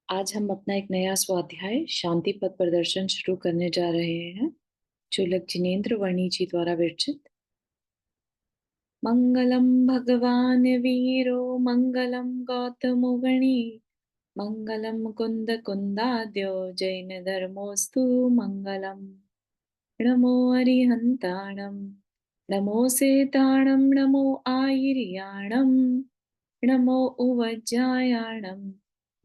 आज हम अपना एक नया स्वाध्याय शांति पथ प्रदर्शन शुरू करने जा रहे हैं, जो जिनेंद्र वर्णी जी द्वारा विरचित। मंगलम भगवान वीरो मंगलम गौतमो गणी मंगलम कुंद कुंदाद्यो जैन धर्मोस्तु मंगलम। नमो अरिहंताणम, नमो सेताणम, नमो आयर्याणम, नमो उवज्जायाणम,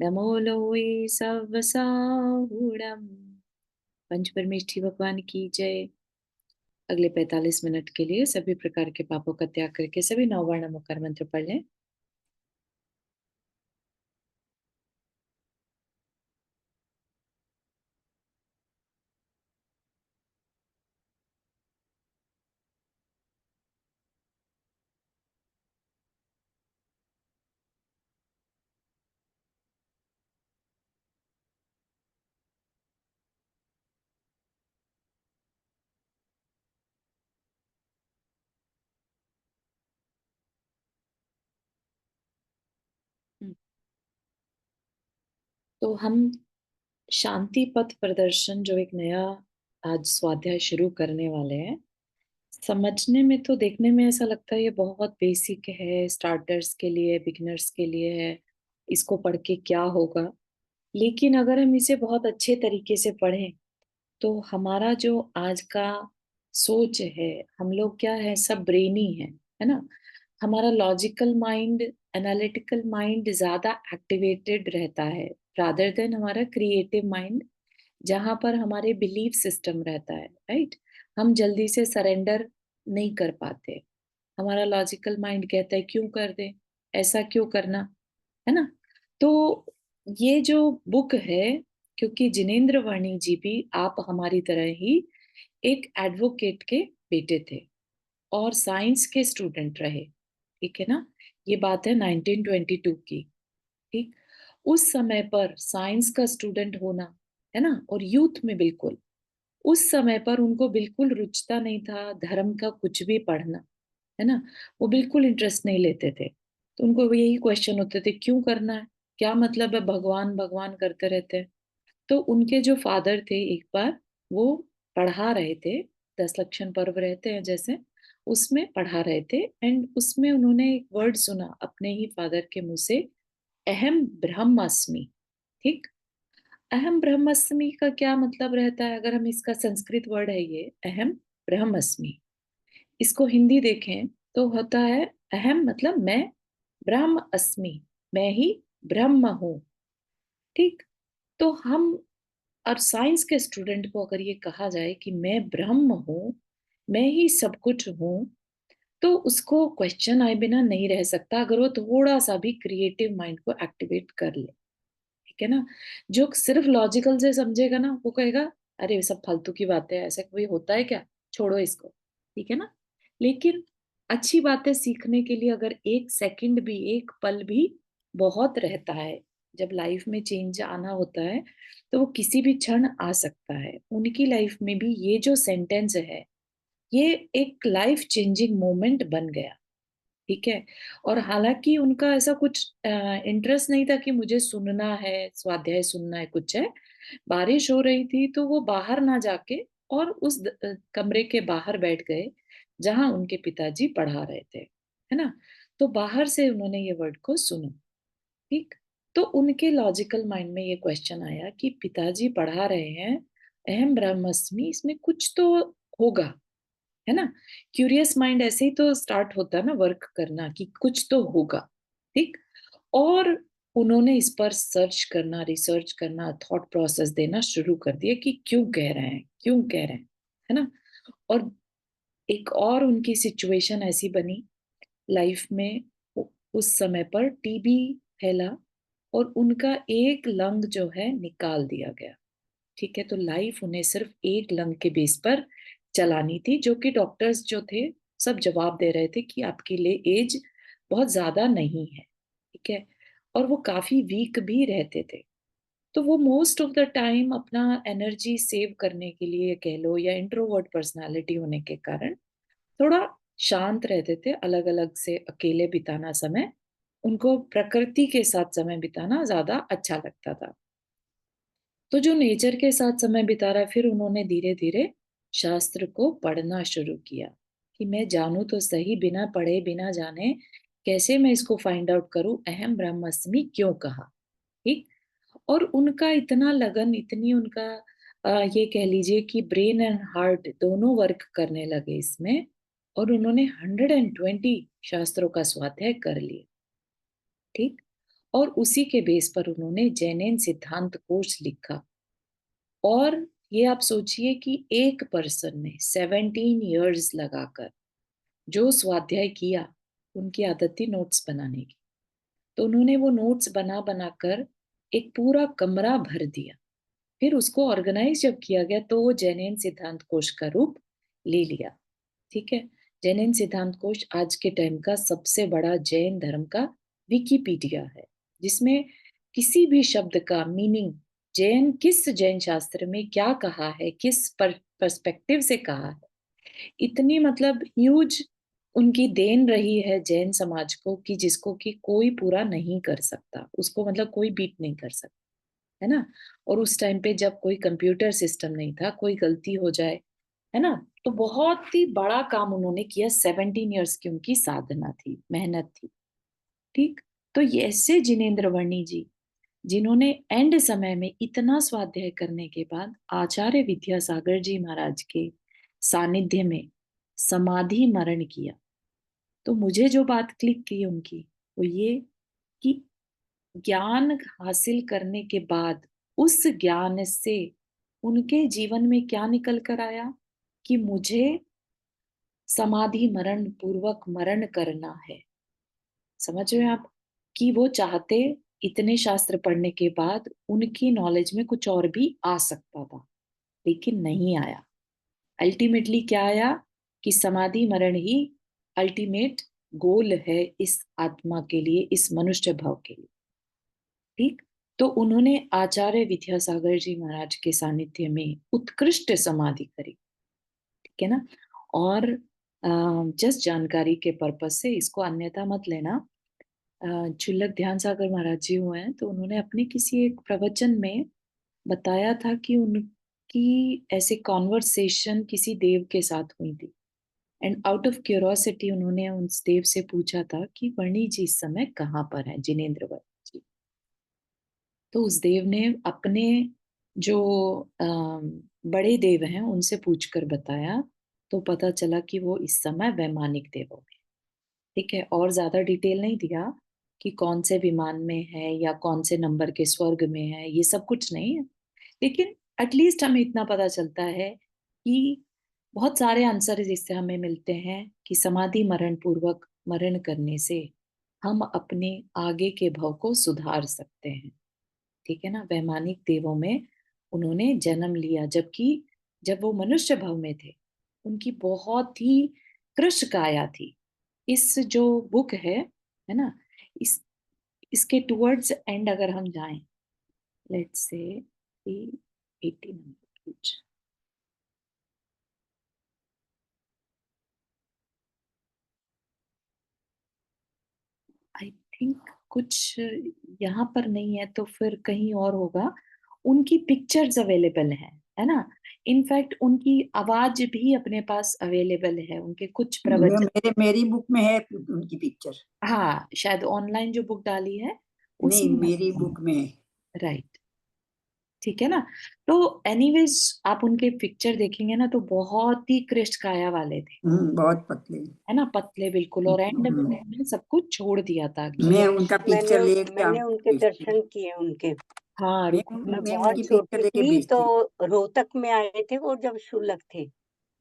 नमो लोये सवसाहुणम। पंच परमेष्ठी भगवान की जय। अगले 45 मिनट के लिए सभी प्रकार के पापों का त्याग करके सभी नौवर्ण नमोकार मंत्र पढ़ लें। तो हम शांति पथ प्रदर्शन जो एक नया आज स्वाध्याय शुरू करने वाले हैं। समझने में तो देखने में ऐसा लगता है ये बहुत बेसिक है, स्टार्टर्स के लिए, बिगिनर्स के लिए है, इसको पढ़ के क्या होगा। लेकिन अगर हम इसे बहुत अच्छे तरीके से पढ़ें तो हमारा जो आज का सोच है, हम लोग क्या है, सब ब्रेनी है ना। हमारा लॉजिकल माइंड, एनालिटिकल माइंड ज्यादा एक्टिवेटेड रहता है रादर देन हमारा क्रिएटिव माइंड, जहां पर हमारे बिलीफ सिस्टम रहता है, राइट। हम जल्दी से सरेंडर नहीं कर पाते। हमारा लॉजिकल माइंड कहता है क्यों कर दे, ऐसा क्यों करना, है ना। तो ये जो बुक है, क्योंकि जिनेंद्र वर्णी जी भी आप हमारी तरह ही एक एडवोकेट के बेटे थे और साइंस के स्टूडेंट रहे, ठीक है ना। ये बात है 1922 की, ठीक। उस समय पर साइंस का स्टूडेंट होना, है ना, और यूथ में बिल्कुल उस समय पर उनको बिल्कुल रुचता नहीं था धर्म का कुछ भी पढ़ना, है ना। वो बिल्कुल इंटरेस्ट नहीं लेते थे। तो उनको यही क्वेश्चन होते थे क्यों करना है, क्या मतलब है भगवान भगवान करते रहते हैं। तो उनके जो फादर थे, एक बार वो पढ़ा रहे थे, 10 लक्षण पर्व रहते हैं जैसे, उसमें पढ़ा रहे थे एंड उसमें उन्होंने एक वर्ड सुना अपने ही फादर के मुंह से, अहम ब्रह्मास्मि, ठीक। अहम ब्रह्मास्मि का क्या मतलब रहता है, अगर हम इसका संस्कृत वर्ड है ये अहम ब्रह्मास्मि, इसको हिंदी देखें तो होता है अहम मतलब मैं, ब्रह्म अस्मि मैं ही ब्रह्म हूं, ठीक। तो हम और साइंस के स्टूडेंट को अगर ये कहा जाए कि मैं ब्रह्म हूँ, मैं ही सब कुछ हूँ, तो उसको क्वेश्चन आए बिना नहीं रह सकता अगर वो थोड़ा सा भी क्रिएटिव माइंड को एक्टिवेट कर ले, ठीक है ना। जो सिर्फ लॉजिकल से समझेगा ना, वो कहेगा अरे ये सब फालतू की बातें हैं, ऐसा कोई होता है क्या, छोड़ो इसको, ठीक है ना। लेकिन अच्छी बातें सीखने के लिए अगर एक सेकंड भी, एक पल भी बहुत रहता है। जब लाइफ में चेंज आना होता है तो वो किसी भी क्षण आ सकता है। उनकी लाइफ में भी ये जो सेंटेंस है, ये एक लाइफ चेंजिंग मोमेंट बन गया, ठीक है। और हालांकि उनका ऐसा कुछ इंटरेस्ट नहीं था कि मुझे सुनना है, स्वाध्याय सुनना है, कुछ है। बारिश हो रही थी तो वो बाहर ना जाके और उस कमरे के बाहर बैठ गए जहां उनके पिताजी पढ़ा रहे थे, है ना। तो बाहर से उन्होंने ये वर्ड को सुना, ठीक। तो उनके लॉजिकल माइंड में ये क्वेश्चन आया कि पिताजी पढ़ा रहे हैं अहम ब्रह्मस्मि, इसमें कुछ तो होगा, है ना। क्यूरियस माइंड ऐसे ही तो स्टार्ट होता है ना वर्क करना कि कुछ तो होगा, ठीक। और उन्होंने इस पर सर्च करना, रिसर्च करना, थॉट प्रोसेस देना शुरू कर दिया कि क्यों कह रहे हैं, क्यों कह रहे हैं, है ना। और एक और उनकी सिचुएशन ऐसी बनी लाइफ में, उस समय पर टीबी फैला और उनका एक लंग जो है निकाल दिया गया, ठीक है। तो लाइफ उन्हें सिर्फ एक लंग के बेस पर चलानी थी, जो कि डॉक्टर्स जो थे सब जवाब दे रहे थे कि आपके लिए एज बहुत ज्यादा नहीं है, ठीक है। और वो काफी वीक भी रहते थे। तो वो मोस्ट ऑफ द टाइम अपना एनर्जी सेव करने के लिए कह लो, या इंट्रोवर्ट पर्सनालिटी होने के कारण थोड़ा शांत रहते थे, अलग अलग से अकेले बिताना समय, उनको प्रकृति के साथ समय बिताना ज्यादा अच्छा लगता था। तो जो नेचर के साथ समय बिता रहा है, फिर उन्होंने धीरे धीरे शास्त्र को पढ़ना शुरू किया कि मैं जानूं तो सही, बिना पढ़े बिना जाने कैसे मैं इसको फाइंड आउट करूं, अहम ब्रह्मास्मि क्यों कहा। ठीक। और उनका इतना लगन, इतनी उनका ये कह लीजिए कि ब्रेन एंड हार्ट दोनों वर्क करने लगे इसमें, और उन्होंने 120 शास्त्रों का स्वाध्याय कर लिया। ठीक। और उसी के बेस पर उन्होंने जैनैन सिद्धांत कोश लिखा। और ये आप सोचिए कि एक पर्सन ने 17 इयर्स लगाकर जो स्वाध्याय किया, उनकी आदत थी नोट्स बनाने की। तो उन्होंने वो नोट्स बना बनाकर एक पूरा कमरा भर दिया। फिर उसको ऑर्गेनाइज जब किया गया तो वो जैनैन सिद्धांत कोश का रूप ले लिया। ठीक है। जैनैन सिद्धांत कोश आज के टाइम का सबसे बड़ा जैन धर्म का विकिपीडिया है, जिसमें किसी भी शब्द का मीनिंग, किस जैन शास्त्र में क्या कहा है, किस पर्सपेक्टिव से कहा है, इतनी मतलब ह्यूज उनकी देन रही है जैन समाज को कि जिसको कि कोई पूरा नहीं कर सकता, उसको मतलब कोई बीट नहीं कर सकता, है ना। और उस टाइम पे जब कोई कंप्यूटर सिस्टम नहीं था, कोई गलती हो जाए, है ना, तो बहुत ही बड़ा काम उन्होंने किया। 17 इयर्स की उनकी साधना थी, मेहनत थी। ठीक। तो ये ऐसे जिनेन्द्र वर्णी जी, जिन्होंने एंड समय में इतना स्वाध्याय करने के बाद आचार्य विद्यासागर जी महाराज के सानिध्य में समाधि मरण किया। तो मुझे जो बात क्लिक की उनकी, वो ये कि ज्ञान हासिल करने के बाद उस ज्ञान से उनके जीवन में क्या निकल कर आया कि मुझे समाधि मरण पूर्वक मरण करना है। समझ रहे हैं आप कि वो चाहते, इतने शास्त्र पढ़ने के बाद उनकी नॉलेज में कुछ और भी आ सकता था, लेकिन नहीं आया। अल्टीमेटली क्या आया कि समाधि मरण ही अल्टीमेट गोल है इस आत्मा के लिए, इस मनुष्य भाव के लिए। ठीक। तो उन्होंने आचार्य विद्यासागर जी महाराज के सानिध्य में उत्कृष्ट समाधि करी। ठीक है ना। और जस्ट जानकारी के पर्पज से इसको अन्यथा मत लेना। चुल्लक ध्यान सागर महाराज जी हुए हैं, तो उन्होंने अपने किसी एक प्रवचन में बताया था कि उनकी ऐसे कॉन्वर्सेशन किसी देव के साथ हुई थी, एंड आउट ऑफ क्यूरोसिटी उन्होंने उस देव से पूछा था कि वर्णी जी इस समय कहाँ पर है, जिनेन्द्र वर्णी जी। तो उस देव ने अपने जो बड़े देव हैं उनसे पूछकर बताया, तो पता चला कि वो इस समय वैमानिक देवों में। ठीक है। और ज्यादा डिटेल नहीं दिया कि कौन से विमान में है या कौन से नंबर के स्वर्ग में है, ये सब कुछ नहीं है। लेकिन एटलीस्ट हमें इतना पता चलता है कि बहुत सारे आंसर इससे हमें मिलते हैं कि समाधि मरण पूर्वक मरण करने से हम अपने आगे के भव को सुधार सकते हैं। ठीक है ना। वैमानिक देवों में उन्होंने जन्म लिया, जबकि जब वो मनुष्य भव में थे उनकी बहुत ही कृश काया थी। इस जो बुक है ना, इस इसके टुवर्ड्स एंड अगर हम जाएं, लेट्स से 80 नंबर कुछ, आई थिंक कुछ यहाँ पर नहीं है तो फिर कहीं और होगा। उनकी पिक्चर्स अवेलेबल है ना। इनफैक्ट उनकी आवाज भी अपने पास अवेलेबल है, उनके कुछ प्रवचन। मेरी बुक में है उनकी पिक्चर। हाँ, शायद ऑनलाइन जो बुक डाली है नहीं, उसी में। मेरी बुक में है। राइट। ठीक है ना। तो एनीवेज आप उनके पिक्चर देखेंगे ना तो बहुत ही कृष्ण काया वाले थे, बहुत पतले। है ना, पतले बिल्कुल। और एंड में उन्होंने सब कुछ छोड़ दिया था कि मैं उनका पिक्चर मैंने उनके दर्शन किए उनके। हाँ मैं मैं बहुत उनकी पिक्चर छोटी लेके थी तो बेचती। रोहतक में आए थे वो जब शुल्लक थे।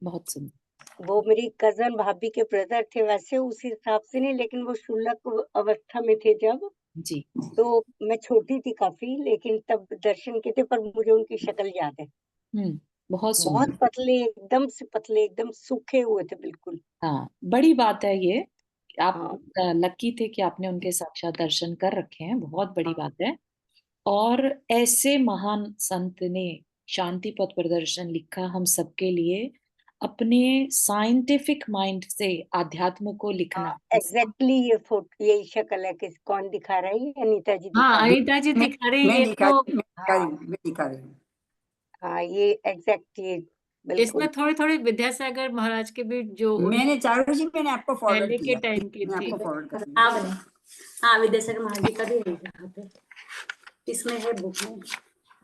बहुत सुंदर। वो मेरी कजन भाभी के ब्रदर थे, वैसे उस हिसाब से नहीं, लेकिन वो शुल्लक अवस्था में थे जब। जी। तो मैं छोटी थी काफी, लेकिन तब दर्शन किए थे, पर मुझे उनकी शक्ल याद है। बहुत बहुत सुंदर। पतले, एकदम से पतले, एकदम सूखे हुए थे बिल्कुल। हाँ, बड़ी बात है ये। आप हाँ लकी थे कि आपने उनके साक्षात दर्शन कर रखे हैं, बहुत बड़ी हाँ बात है। और ऐसे महान संत ने शांति पथ प्रदर्शन लिखा हम सबके लिए, अपने साइंटिफिक माइंड से आध्यात्म को लिखना। एग्जैक्टली। ये फोटो, यही शक्ल है, किस कौन दिखा रहा है? ये अनीता जी हाँ, दिखा रही अनीता जी दिखा रही मैं ये दिखा तो। मैं दिखा रही हूँ। हाँ, ये एग्ज़ैक्ट ये बिल्कुल। इसमें थोड़ी-थोड़ी विद्यासागर महाराज के भी जो मैंने चारू जी मैंने आपको फॉरवर्ड पहले के किया, टाइम की मैं थी। आपको फॉरवर्ड कर दूंगी। आपने हाँ विद्यासागर महाराज जी का भी है यहाँ पे, इसमें है बुक में।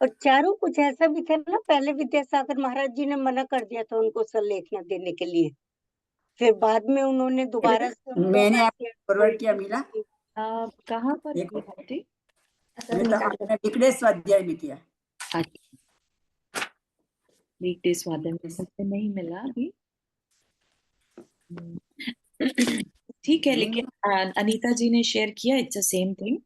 और चारों कुछ ऐसा भी था ना, पहले विद्यासागर महाराज जी ने मना कर दिया था उनको संलेख न देने के लिए। फिर बाद में उन्होंने दोबारा से उनको मैंने आपको किया। फॉरवर्ड किया मीला, कहाँ पर देखो। की बातें? मैं तो आपने विकटे स्वाध्याय में किया। वीकडे स्वाध्याय में मुझे नहीं मिला अभी। ठीक है, लेकिन अनीता जी ने शेयर किया, it's the same thing.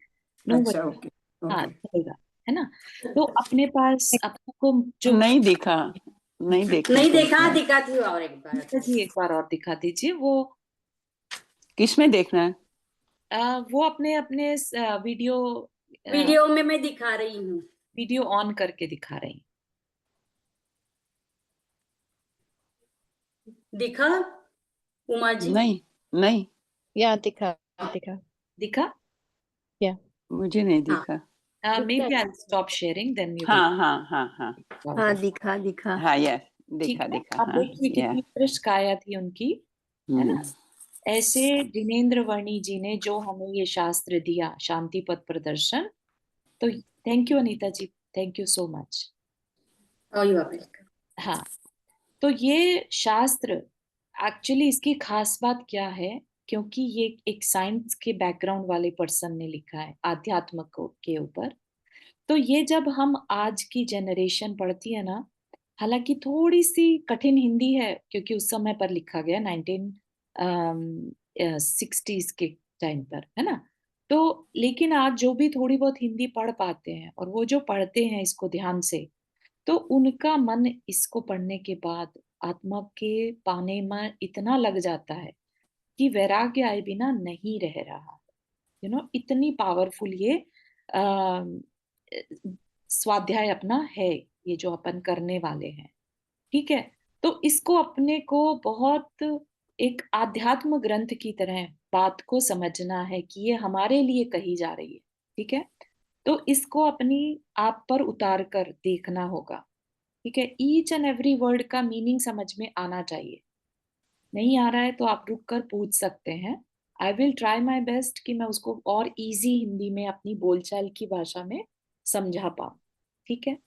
No अच्छा, ओके हाँ ओके। चलेगा, है ना। तो अपने पास आपको जो नहीं दिखा, नहीं देखा, नहीं देखा, दिखाती हूँ और एक बार। जी एक बार और दिखा दीजिए। वो किसमें देखना है? वो अपने अपने वीडियो वीडियो में मैं दिखा रही हूँ। वीडियो ऑन करके दिखा रही हूँ। दिखा उमा जी? नहीं नहीं, या दिखा दिखा? मुझे नहीं हाँ। दिखा। maybe I'll stop sharing, then you हाँ हाँ हाँ हाँ will हाँ दिखा हाँ, यस, ठीक दिखा है। दिखा, अब हाँ देखिए या। कितनी उत्कृष्ट काया थी उनकी, है ना। ऐसे जिनेंद्र वर्णी जी ने जो हमें ये शास्त्र दिया, शांति पथ प्रदर्शन, तो thank you Anita ji, thank you so much. Oh, you are welcome. हाँ, तो ये शास्त्र एक्चुअली इसकी खास बात क्या है, क्योंकि ये एक साइंस के बैकग्राउंड वाले पर्सन ने लिखा है आध्यात्म के ऊपर। तो ये जब हम आज की जनरेशन पढ़ती है ना, हालांकि थोड़ी सी कठिन हिंदी है क्योंकि उस समय पर लिखा गया 1960s के टाइम पर, है ना। तो लेकिन आज जो भी थोड़ी बहुत हिंदी पढ़ पाते हैं और वो जो पढ़ते हैं इसको ध्यान से, तो उनका मन इसको पढ़ने के बाद आत्मा के पाने में इतना लग जाता है कि वैराग्य आए बिना नहीं रह रहा। इतनी पावरफुल ये स्वाध्याय अपना है, ये जो अपन करने वाले हैं। ठीक है, तो इसको अपने को बहुत एक आध्यात्म ग्रंथ की तरह बात को समझना है कि ये हमारे लिए कही जा रही है। ठीक है, तो इसको अपनी आप पर उतार कर देखना होगा। ठीक है, ईच एंड एवरी वर्ड का मीनिंग समझ में आना चाहिए। नहीं आ रहा है तो आप रुक कर पूछ सकते हैं। I will try my best कि मैं उसको और इजी हिंदी में अपनी बोलचाल की भाषा में समझा पाऊं। ठीक है,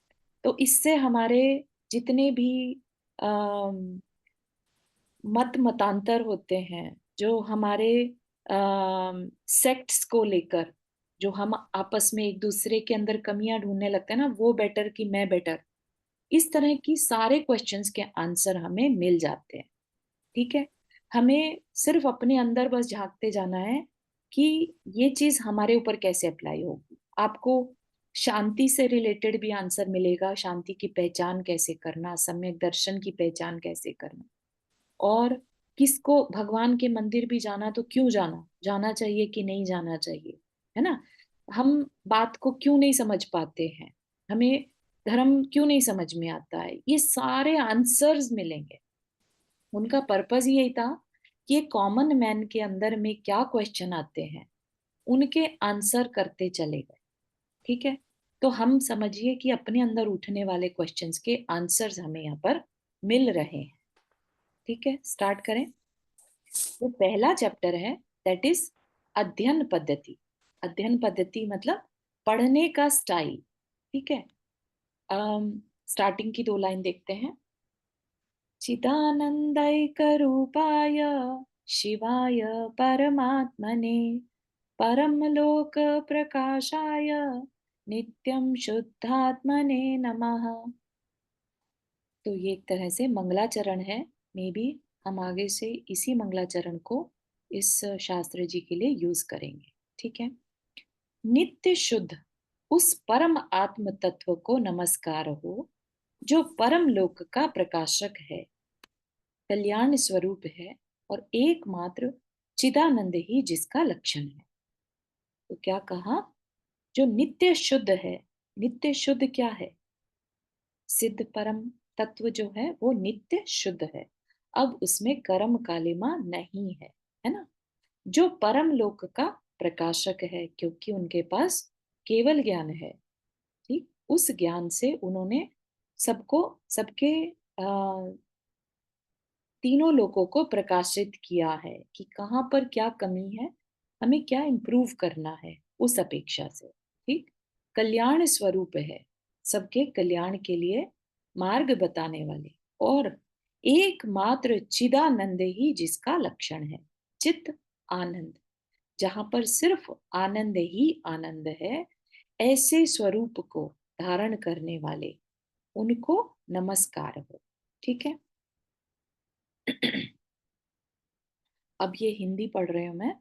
तो इससे हमारे जितने भी मत मतांतर होते हैं, जो हमारे सेक्ट्स को लेकर जो हम आपस में एक दूसरे के अंदर कमियां ढूंढने लगते हैं ना, वो बेटर कि मैं बेटर, इस तरह की सारे क्वेश्चंस के आंसर हमें मिल जाते हैं। ठीक है, हमें सिर्फ अपने अंदर बस झांकते जाना है कि ये चीज हमारे ऊपर कैसे अप्लाई होगी। आपको शांति से रिलेटेड भी आंसर मिलेगा, शांति की पहचान कैसे करना, सम्यक दर्शन की पहचान कैसे करना, और किसको भगवान के मंदिर भी जाना तो क्यों जाना, जाना चाहिए कि नहीं जाना चाहिए, है ना। हम बात को क्यों नहीं समझ पाते हैं, हमें धर्म क्यों नहीं समझ में आता है, ये सारे आंसर्स मिलेंगे। उनका पर्पस यही था कि कॉमन मैन के अंदर में क्या क्वेश्चन आते हैं उनके आंसर करते चले गए। ठीक है, तो हम समझिए कि अपने अंदर उठने वाले क्वेश्चंस के आंसर्स हमें यहाँ पर मिल रहे हैं। ठीक है, स्टार्ट करें। वो पहला चैप्टर है, दैट इज अध्ययन पद्धति। अध्ययन पद्धति मतलब पढ़ने का स्टाइल। ठीक है, स्टार्टिंग की 2 लाइन देखते हैं। चिदानंदैकरूपाय शिवाय परमात्मने परमलोक प्रकाशाय नित्यं शुद्धात्मने नमः। तो ये एक तरह से मंगलाचरण है। मे बी हम आगे से इसी मंगलाचरण को इस शास्त्र जी के लिए यूज करेंगे। ठीक है, नित्य शुद्ध उस परम आत्म तत्व को नमस्कार हो जो परम लोक का प्रकाशक है, कल्याण स्वरूप है और एकमात्र चिदानंद ही जिसका लक्षण है। तो क्या कहा, जो नित्य शुद्ध है। नित्य शुद्ध क्या है, सिद्ध परम तत्व जो है वो नित्य शुद्ध है। अब उसमें कर्म कालिमा नहीं है ना। जो परम लोक का प्रकाशक है, क्योंकि उनके पास केवल ज्ञान है। ठीक, उस ज्ञान से उन्होंने सबके तीनों लोगों को प्रकाशित किया है कि कहाँ पर क्या कमी है, हमें क्या इम्प्रूव करना है उस अपेक्षा से। ठीक, कल्याण स्वरूप है, सबके कल्याण के लिए मार्ग बताने वाले, और एकमात्र चिदानंद ही जिसका लक्षण है, चित आनंद, जहां पर सिर्फ आनंद ही आनंद है, ऐसे स्वरूप को धारण करने वाले उनको नमस्कार हो। ठीक है, अब ये हिंदी पढ़ रही हूं मैं।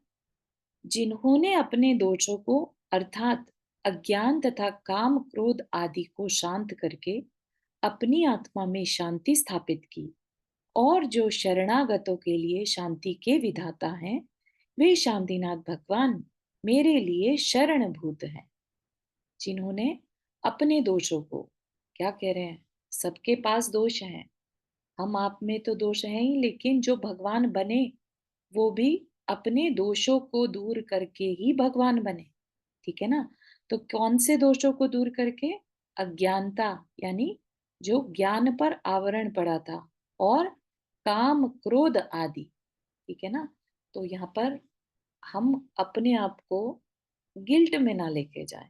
जिन्होंने अपने दोषों को अर्थात अज्ञान तथा काम क्रोध आदि को शांत करके अपनी आत्मा में शांति स्थापित की, और जो शरणागतों के लिए शांति के विधाता हैं, वे शांतिनाथ भगवान मेरे लिए शरणभूत हैं। जिन्होंने अपने दोषों को, क्या कह रहे हैं, सबके पास दोष हैं, हम आप में तो दोष है ही, लेकिन जो भगवान बने वो भी अपने दोषों को दूर करके ही भगवान बने। ठीक है ना, तो कौन से दोषों को दूर करके? अज्ञानता, यानी जो ज्ञान पर आवरण पड़ा था, और काम क्रोध आदि। ठीक है ना, तो यहाँ पर हम अपने आप को गिल्ट में ना लेके जाए।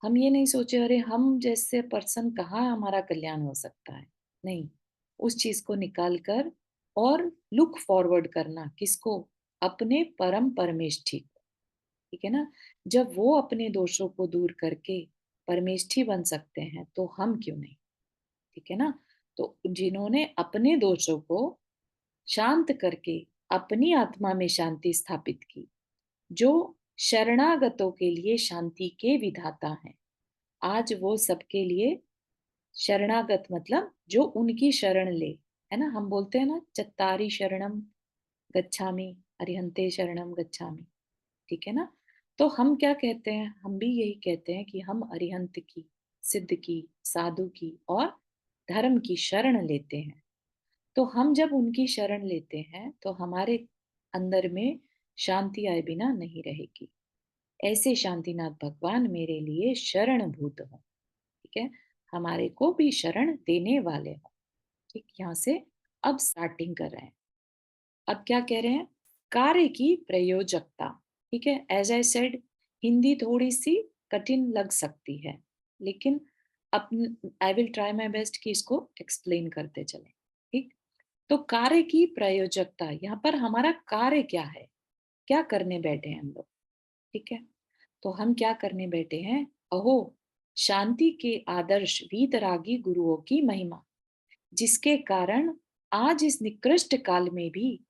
हम ये नहीं सोचे अरे हम जैसे पर्सन कहाँ हमारा कल्याण हो सकता है, नहीं, उस चीज को निकाल कर और लुक फॉरवर्ड करना, किसको? अपने परम परमेष्ठी को। ठीक है ना, जब वो अपने दोषों को दूर करके परमेष्ठी बन सकते हैं तो हम क्यों नहीं? ठीक है ना, तो जिन्होंने अपने दोषों को शांत करके अपनी आत्मा में शांति स्थापित की, जो शरणागतों के लिए शांति के विधाता हैं, आज वो सबके लिए शरणागत, मतलब जो उनकी शरण ले, है ना, हम बोलते हैं ना, चत्तारी शरणम गच्छामि, अरिहंते शरणम गच्छामि। ठीक है ना, तो हम क्या कहते हैं? हम भी यही कहते हैं कि हम अरिहंत की, सिद्ध की, साधु की और धर्म की शरण लेते हैं। तो हम जब उनकी शरण लेते हैं तो हमारे अंदर में शांति आए बिना नहीं रहेगी। ऐसे शांतिनाथ भगवान मेरे लिए शरणभूत हो। ठीक है, हमारे को भी शरण देने वाले हो। ठीक, यहाँ से अब स्टार्टिंग कर रहे हैं। अब क्या कह रहे हैं? कार्य की प्रयोजकता। ठीक है, एज आई सेड, हिंदी थोड़ी सी कठिन लग सकती है, लेकिन I will try my best कि इसको एक्सप्लेन करते चले। ठीक, तो कार्य की प्रयोजकता, यहाँ पर हमारा कार्य क्या है, क्या करने बैठे हैं हम लोग? ठीक है, तो हम क्या करने बैठे हैं? अहो, शांति के आदर्श वीतरागी गुरुओं की महिमा, जिसके कारण आज इस निकृष्ट काल में भी,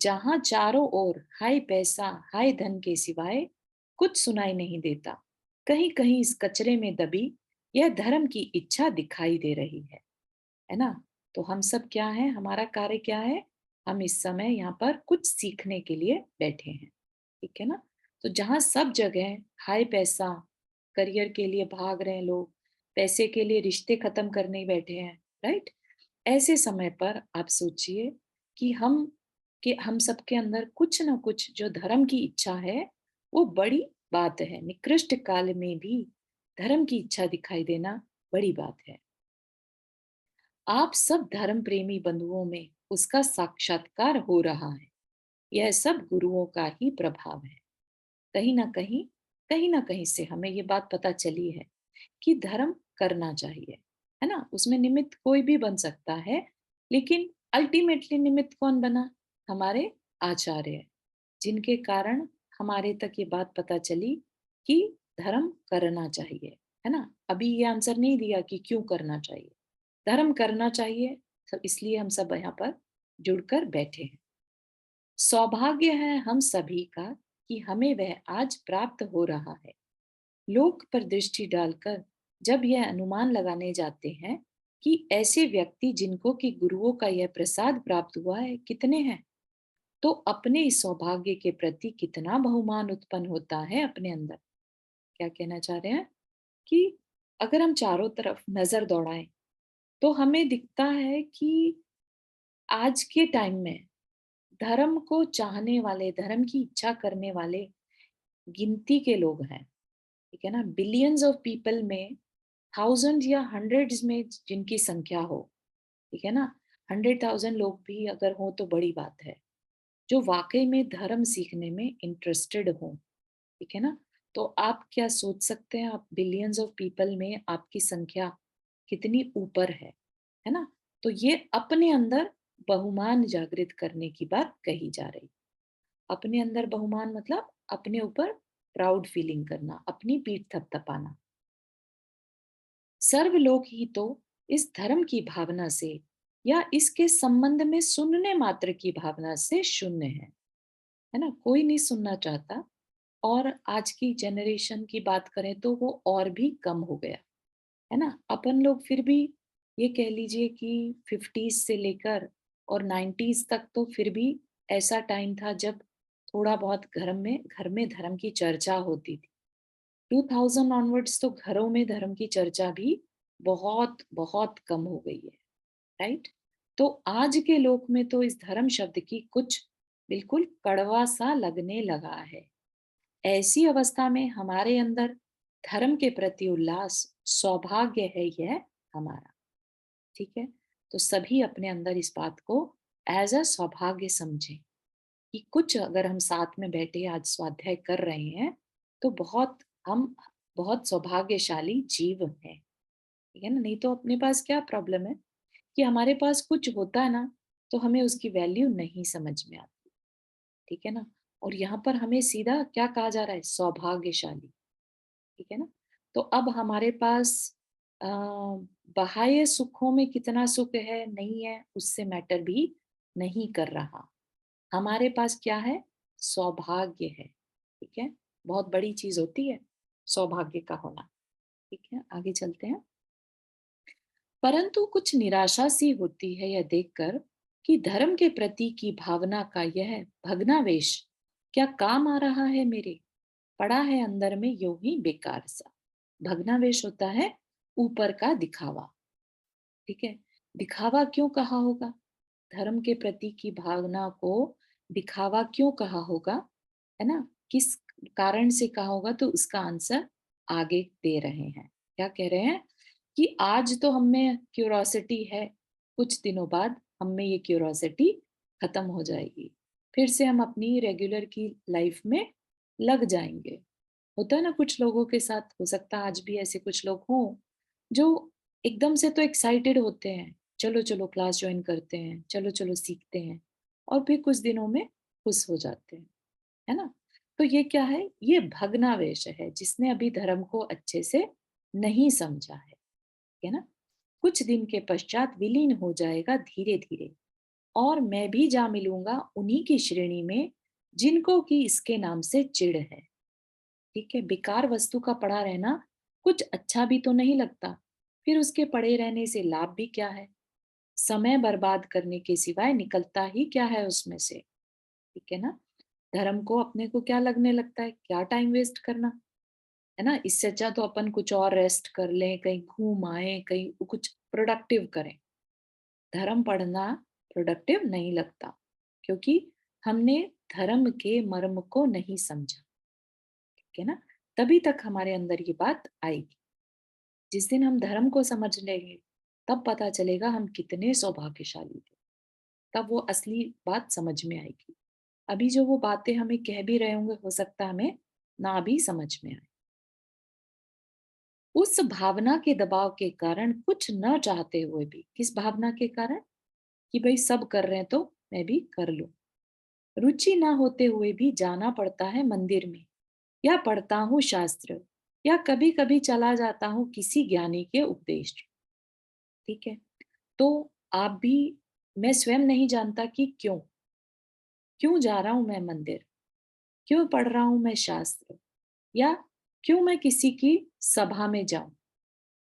जहां चारों ओर हाय पैसा हाय धन के सिवाय कुछ सुनाई नहीं देता, कहीं कहीं इस कचरे में दबी यह धर्म की इच्छा दिखाई दे रही है ना। तो हम सब क्या है, हमारा कार्य क्या है? हम इस समय यहाँ पर कुछ सीखने के लिए बैठे हैं। ठीक है ना, तो जहाँ सब जगह हाय पैसा, करियर के लिए भाग रहे हैं लोग, पैसे के लिए रिश्ते खत्म करने बैठे हैं, राइट? ऐसे समय पर आप सोचिए कि हम सबके अंदर कुछ ना कुछ जो धर्म की इच्छा है, वो बड़ी बात है। निकृष्ट काल में भी धर्म की इच्छा दिखाई देना बड़ी बात है। आप सब धर्म प्रेमी बंधुओं में उसका साक्षात्कार हो रहा है। यह सब गुरुओं का ही प्रभाव है। कहीं ना कहीं से हमें ये बात पता चली है कि धर्म करना चाहिए, है ना, उसमें निमित्त कोई भी बन सकता है, लेकिन अल्टीमेटली निमित्त कौन बना? हमारे आचार्य, जिनके कारण हमारे तक ये बात पता चली कि धर्म करना चाहिए, है ना। अभी ये आंसर नहीं दिया कि क्यों करना चाहिए, धर्म करना चाहिए, सब इसलिए हम सब यहाँ पर जुड़कर बैठे हैं। सौभाग्य है हम सभी का कि हमें वह आज प्राप्त हो रहा है। लोक पर दृष्टि डालकर जब यह अनुमान लगाने जाते हैं कि ऐसे व्यक्ति जिनको कि गुरुओं का यह प्रसाद प्राप्त हुआ है कितने हैं, तो अपने इस सौभाग्य के प्रति कितना बहुमान उत्पन्न होता है अपने अंदर। क्या कहना चाह रहे हैं कि अगर हम चारों तरफ नजर दौड़ाएं तो हमें दिखता है कि आज के टाइम में धर्म को चाहने वाले, धर्म की इच्छा करने वाले गिनती के लोग हैं। ठीक है ना, बिलियंस ऑफ पीपल में 1000 या हंड्रेड्स में जिनकी संख्या हो, ठीक है ना, 100,000 लोग भी अगर हो तो बड़ी बात है, जो वाकई में धर्म सीखने में इंटरेस्टेड हो, ठीक है ना। तो आप क्या सोच सकते हैं, आप बिलियंस ऑफ पीपल में आपकी संख्या कितनी ऊपर है ना। तो ये अपने अंदर बहुमान जागृत करने की बात कही जा रही। अपने अंदर बहुमान मतलब अपने ऊपर प्राउड फीलिंग करना, अपनी पीठ थपथपाना। सर्व लोग ही तो इस धर्म की भावना से या इसके संबंध में सुनने मात्र की भावना से शून्य है ना। कोई नहीं सुनना चाहता। और आज की जनरेशन की बात करें तो वो और भी कम हो गया, है ना। अपन लोग फिर भी ये कह लीजिए कि 50s से लेकर और 90s तक तो फिर भी ऐसा टाइम था जब थोड़ा बहुत घर में धर्म की चर्चा होती थी। 2000 ऑनवर्ड्स तो घरों में धर्म की चर्चा भी बहुत बहुत कम हो गई है, राइट। तो आज के लोक में तो इस धर्म शब्द की कुछ बिल्कुल कड़वा सा लगने लगा है। ऐसी अवस्था में हमारे अंदर धर्म के प्रति उल्लास सौभाग्य है यह हमारा, ठीक है। तो सभी अपने अंदर इस बात को एज अ सौभाग्य समझें कि कुछ अगर हम साथ में बैठे आज स्वाध्याय कर रहे हैं तो हम बहुत सौभाग्यशाली जीव हैं, ठीक है ना। नहीं तो अपने पास क्या प्रॉब्लम है कि हमारे पास कुछ होता है ना तो हमें उसकी वैल्यू नहीं समझ में आती, ठीक है ना। और यहाँ पर हमें सीधा क्या कहा जा रहा है, सौभाग्यशाली, ठीक है ना। तो अब हमारे पास बाह्य सुखों में कितना सुख है नहीं है उससे मैटर भी नहीं कर रहा। हमारे पास क्या है, सौभाग्य है, ठीक है। बहुत बड़ी चीज होती है सौभाग्य का होना, ठीक है। आगे चलते हैं। परंतु कुछ निराशा सी होती है यह देखकर कि धर्म के प्रति की भावना का यह भग्नावेश क्या काम आ रहा है मेरे। पड़ा है अंदर में यूं ही बेकार सा। भग्नावेश होता है ऊपर का दिखावा, ठीक है। दिखावा क्यों कहा होगा, धर्म के प्रति की भावना को दिखावा क्यों कहा होगा, है ना। किस कारण से कहा होगा तो उसका आंसर आगे दे रहे हैं। क्या कह रहे हैं कि आज तो हमें क्यूरोसिटी है, कुछ दिनों बाद हमें ये क्यूरोसिटी खत्म हो जाएगी, फिर से हम अपनी रेगुलर की लाइफ में लग जाएंगे। होता है ना कुछ लोगों के साथ, हो सकता है आज भी ऐसे कुछ लोग हों जो एकदम से तो एक्साइटेड होते हैं, चलो चलो क्लास ज्वाइन करते हैं, चलो चलो सीखते हैं, और फिर कुछ दिनों में खुश हो जाते हैं, है ना। तो ये क्या है, ये भग्नावेश है जिसने अभी धर्म को अच्छे से नहीं समझा है ना। कुछ दिन के पश्चात विलीन हो जाएगा धीरे धीरे, और मैं भी जा मिलूंगा उन्हीं की श्रेणी में जिनको कि इसके नाम से चिढ़ है, ठीक है। बेकार वस्तु का पड़ा रहना कुछ अच्छा भी तो नहीं लगता, फिर उसके पड़े रहने से लाभ भी क्या है, समय बर्बाद करने के सिवाय निकलता ही क्या है उसमें से, ठीक है ना। धर्म को अपने को क्या लगने लगता है, क्या टाइम वेस्ट करना, है ना। इससे अच्छा तो अपन कुछ और रेस्ट कर लें, कहीं घूम आए, कहीं कुछ प्रोडक्टिव करें। धर्म पढ़ना प्रोडक्टिव नहीं लगता क्योंकि हमने धर्म के मर्म को नहीं समझा, ठीक है ना। तभी तक हमारे अंदर ये बात आएगी। जिस दिन हम धर्म को समझ लेंगे तब पता चलेगा हम कितने सौभाग्यशाली थे, तब वो असली बात समझ में आएगी। अभी जो वो बातें हमें कह भी रहे होंगे हो सकता है हमें ना भी समझ में आए। उस भावना के दबाव के कारण, कुछ न चाहते हुए भी, किस भावना के कारण कि भाई सब कर रहे हैं तो मैं भी कर लूं, रुचि ना होते हुए भी जाना पड़ता है मंदिर में, या पढ़ता हूँ शास्त्र, या कभी कभी चला जाता हूँ किसी ज्ञानी के उपदेश, ठीक है। तो आप भी, मैं स्वयं नहीं जानता कि क्यों क्यों जा रहा हूं मैं मंदिर, क्यों पढ़ रहा हूं मैं शास्त्र, या क्यों मैं किसी की सभा में जाऊं,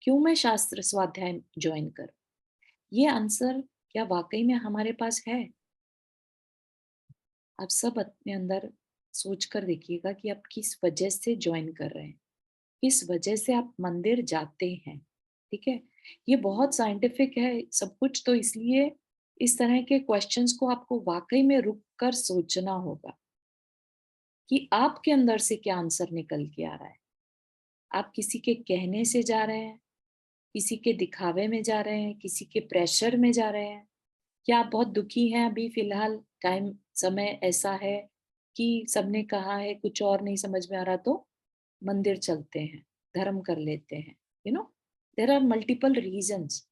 क्यों मैं शास्त्र स्वाध्याय ज्वाइन करूं। ये आंसर क्या वाकई में हमारे पास है। आप सब अपने अंदर सोच कर देखिएगा कि आप किस वजह से ज्वाइन कर रहे हैं, किस वजह से आप मंदिर जाते हैं, ठीक है। ये बहुत साइंटिफिक है सब कुछ, तो इसलिए इस तरह के क्वेश्चंस को आपको वाकई में रुक कर सोचना होगा कि आपके अंदर से क्या आंसर निकल के आ रहा है। आप किसी के कहने से जा रहे हैं, किसी के दिखावे में जा रहे हैं, किसी के प्रेशर में जा रहे हैं, या आप बहुत दुखी हैं अभी फिलहाल, टाइम समय ऐसा है कि सबने कहा है कुछ और नहीं समझ में आ रहा, तो मंदिर चलते हैं, धर्म कर लेते हैं, देयर आर मल्टीपल रीजंस,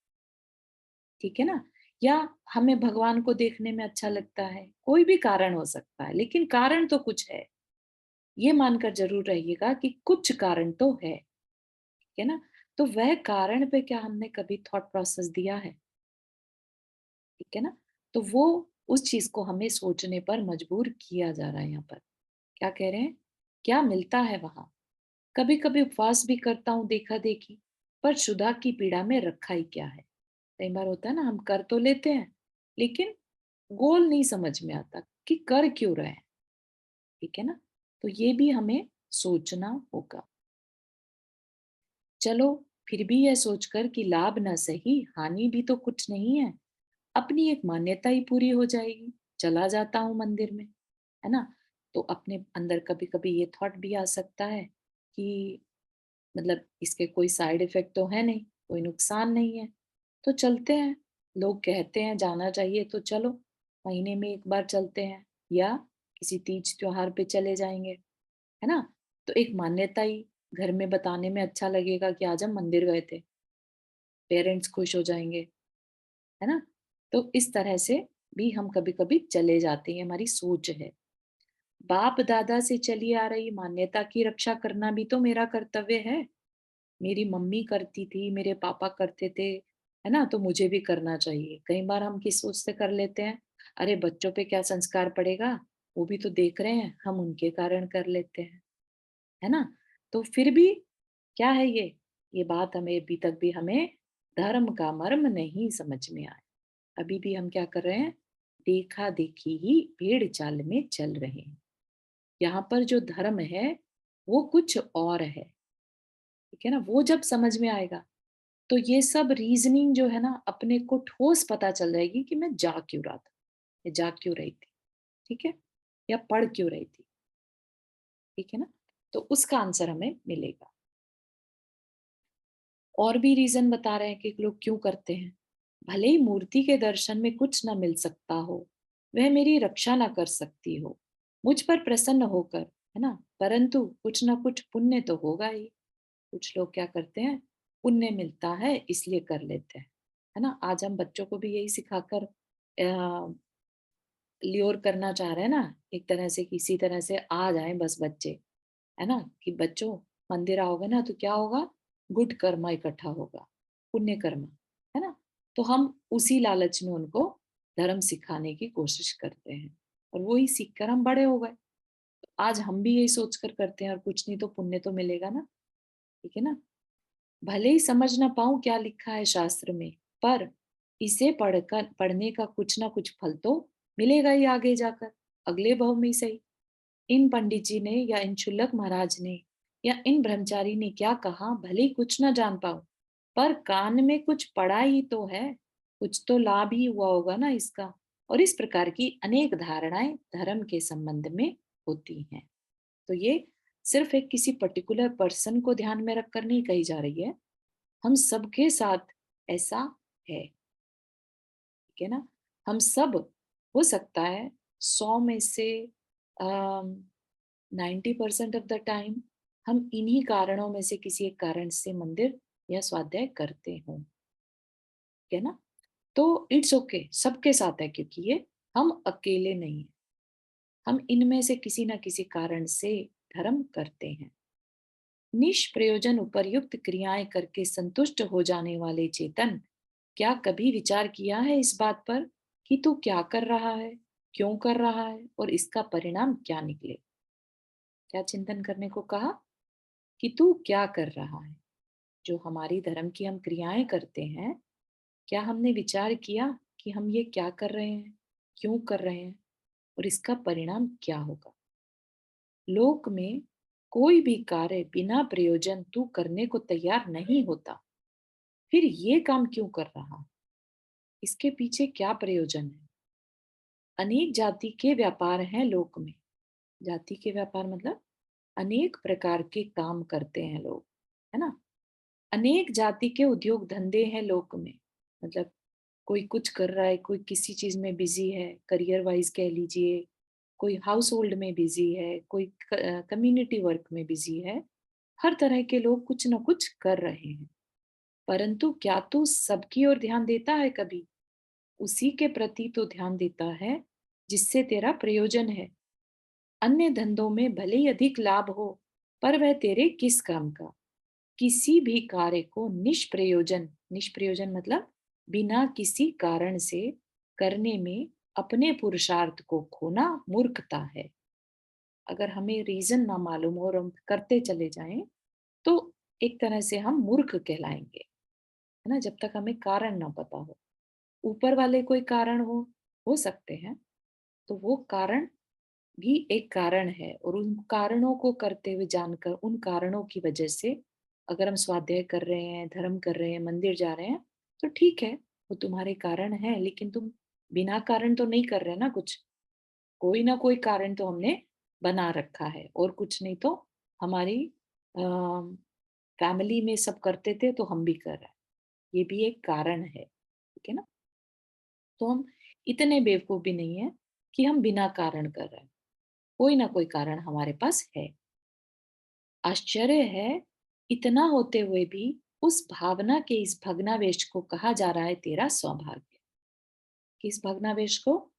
ठीक है ना। या हमें भगवान को देखने में अच्छा लगता है, कोई भी कारण हो सकता है, लेकिन कारण तो कुछ है, ये मानकर जरूर रहिएगा कि कुछ कारण तो है, ठीक है ना। तो वह कारण पे क्या हमने कभी थॉट प्रोसेस दिया है, ठीक है ना। तो वो उस चीज को हमें सोचने पर मजबूर किया जा रहा है। यहाँ पर क्या कह रहे हैं, क्या मिलता है वहां। कभी कभी उपवास भी करता हूँ देखा देखी, पर क्षुधा की पीड़ा में रखा ही क्या है। कई बार होता है ना, हम कर तो लेते हैं लेकिन गोल नहीं समझ में आता कि कर क्यों रहे हैं, ठीक है ना। तो ये भी हमें सोचना होगा। चलो फिर भी यह सोचकर कि लाभ ना सही हानि भी तो कुछ नहीं है, अपनी एक मान्यता ही पूरी हो जाएगी, चला जाता हूँ मंदिर में, है ना। तो अपने अंदर कभी कभी ये थॉट भी आ सकता है कि मतलब इसके कोई साइड इफेक्ट तो है नहीं, कोई नुकसान नहीं है, तो चलते हैं। लोग कहते हैं जाना चाहिए तो चलो, महीने में एक बार चलते हैं, या किसी तीज त्योहार पे चले जाएंगे, है ना। तो एक मान्यता ही घर में बताने में अच्छा लगेगा कि आज हम मंदिर गए थे, पेरेंट्स खुश हो जाएंगे, है ना। तो इस तरह से भी हम कभी कभी चले जाते हैं, हमारी सोच है। बाप दादा से चली आ रही मान्यता की रक्षा करना भी तो मेरा कर्तव्य है। मेरी मम्मी करती थी, मेरे पापा करते थे, है ना, तो मुझे भी करना चाहिए। कई बार हम किस सोच से कर लेते हैं, अरे बच्चों पे क्या संस्कार पड़ेगा, वो भी तो देख रहे हैं, हम उनके कारण कर लेते हैं, है ना। तो फिर भी क्या है ये बात हमें अभी तक भी हमें धर्म का मर्म नहीं समझ में आया। अभी भी हम क्या कर रहे हैं, देखा देखी ही भेड़ चाल में चल रहे हैं। यहाँ पर जो धर्म है वो कुछ और है, ठीक है ना। वो जब समझ में आएगा तो ये सब रीजनिंग जो है ना, अपने को ठोस पता चल जाएगी कि मैं जा क्यों रहा था, या जा क्यों रही थी, ठीक है, या पढ़ क्यों रही थी, ठीक है ना। तो उसका आंसर हमें मिलेगा। और भी रीजन बता रहे हैं कि लोग क्यों करते हैं। भले ही मूर्ति के दर्शन में कुछ ना मिल सकता हो, वह मेरी रक्षा ना कर सकती हो मुझ पर प्रसन्न होकर, है ना, परंतु कुछ ना कुछ पुण्य तो होगा ही। कुछ लोग क्या करते हैं, पुण्य मिलता है इसलिए कर लेते हैं, है ना। आज हम बच्चों को भी यही सिखाकर ल्योर करना चाह रहे हैं ना, एक तरह से किसी तरह से आ जाए बस बच्चे, है ना, कि बच्चों मंदिर आओगे ना तो क्या होगा, गुड कर्मा इकट्ठा होगा, पुण्य कर्मा, है ना। तो हम उसी लालच में उनको धर्म सिखाने की कोशिश करते हैं, और वही सीख कर हम बड़े हो गए। तो आज हम भी यही सोच कर करते हैं, और कुछ नहीं तो पुण्य तो मिलेगा ना, ठीक है ना। भले ही समझ ना पाऊं क्या लिखा है शास्त्र में, पर इसे पढ़ने का कुछ ना कुछ फल तो मिलेगा ही आगे जाकर, अगले भव में ही सही। इन पंडित जी ने या इन शुल्लक महाराज ने या इन ब्रह्मचारी ने क्या कहा, भले ही कुछ ना जान पाऊं, पर कान में कुछ पड़ा ही तो है, कुछ तो लाभ ही हुआ होगा ना इसका। और इस प्रकार की अनेक धारणाएं धर्म के संबंध में होती हैं। तो ये सिर्फ एक किसी पर्टिकुलर पर्सन को ध्यान में रखकर नहीं कही जा रही है, हम सबके साथ ऐसा है, ठीक है ना। हम सब, हो सकता है 100 में से 90% ऑफ द टाइम हम इन्हीं कारणों में से किसी एक कारण से मंदिर या स्वाध्याय करते हों, ठीक है ना। तो इट्स ओके, सबके साथ है, क्योंकि ये हम अकेले नहीं हैं, हम इनमें से किसी ना किसी कारण से धर्म करते हैं। निष्प्रयोजन उपर्युक्त क्रियाएं करके संतुष्ट हो जाने वाले चेतन, क्या कभी विचार किया है इस बात पर कि तू क्या कर रहा है, क्यों कर रहा है, और इसका परिणाम क्या निकले। क्या चिंतन करने को कहा कि तू क्या कर रहा है। जो हमारी धर्म की हम क्रियाएं करते हैं, क्या हमने विचार किया कि हम ये क्या कर रहे हैं, क्यों कर रहे हैं, और इसका परिणाम क्या होगा। लोक में कोई भी कार्य बिना प्रयोजन तू करने को तैयार नहीं होता, फिर ये काम क्यों कर रहा, इसके पीछे क्या प्रयोजन है। अनेक जाति के व्यापार हैं लोक में। जाति के व्यापार मतलब अनेक प्रकार के काम करते हैं लोग, है ना। अनेक जाति के उद्योग धंधे हैं लोक में, मतलब कोई कुछ कर रहा है, कोई किसी चीज में बिजी है, करियर वाइज कह लीजिए, कोई हाउस होल्ड में बिजी है, कोई कम्युनिटी वर्क में बिजी है। हर तरह के लोग कुछ ना कुछ कर रहे हैं, परंतु क्या तू सबकी ओर ध्यान देता है कभी? उसी के प्रति तो ध्यान देता है जिससे तेरा प्रयोजन है। अन्य धंधों में भले ही अधिक लाभ हो, पर वह तेरे किस काम का? किसी भी कार्य को निष्प्रयोजन, निष्प्रयोजन मतलब बिना किसी कारण से करने में अपने पुरुषार्थ को खोना मूर्खता है। अगर हमें रीजन ना मालूम हो और हम करते चले जाएं तो एक तरह से हम मूर्ख कहलाएंगे, है ना, जब तक हमें कारण ना पता हो। ऊपर वाले कोई कारण हो सकते हैं, तो वो कारण भी एक कारण है, और उन कारणों को करते हुए जानकर उन कारणों की वजह से अगर हम स्वाध्याय कर रहे हैं, धर्म कर रहे हैं, मंदिर जा रहे हैं, तो ठीक है, वो तुम्हारे कारण है, लेकिन तुम बिना कारण तो नहीं कर रहे ना कुछ। कोई ना कोई कारण तो हमने बना रखा है, और कुछ नहीं तो हमारी फैमिली में सब करते थे तो हम भी कर रहे हैं, ये भी एक कारण है, ठीक है ना। तो हम इतने बेवकूफ भी नहीं है कि हम बिना कारण कर रहे हैं, कोई ना कोई कारण हमारे पास है। आश्चर्य है, इतना होते हुए भी उस भावना के इस भग्नावेश को कहा जा रहा है तेरा सौभाग्य। किस भग्नावेश को?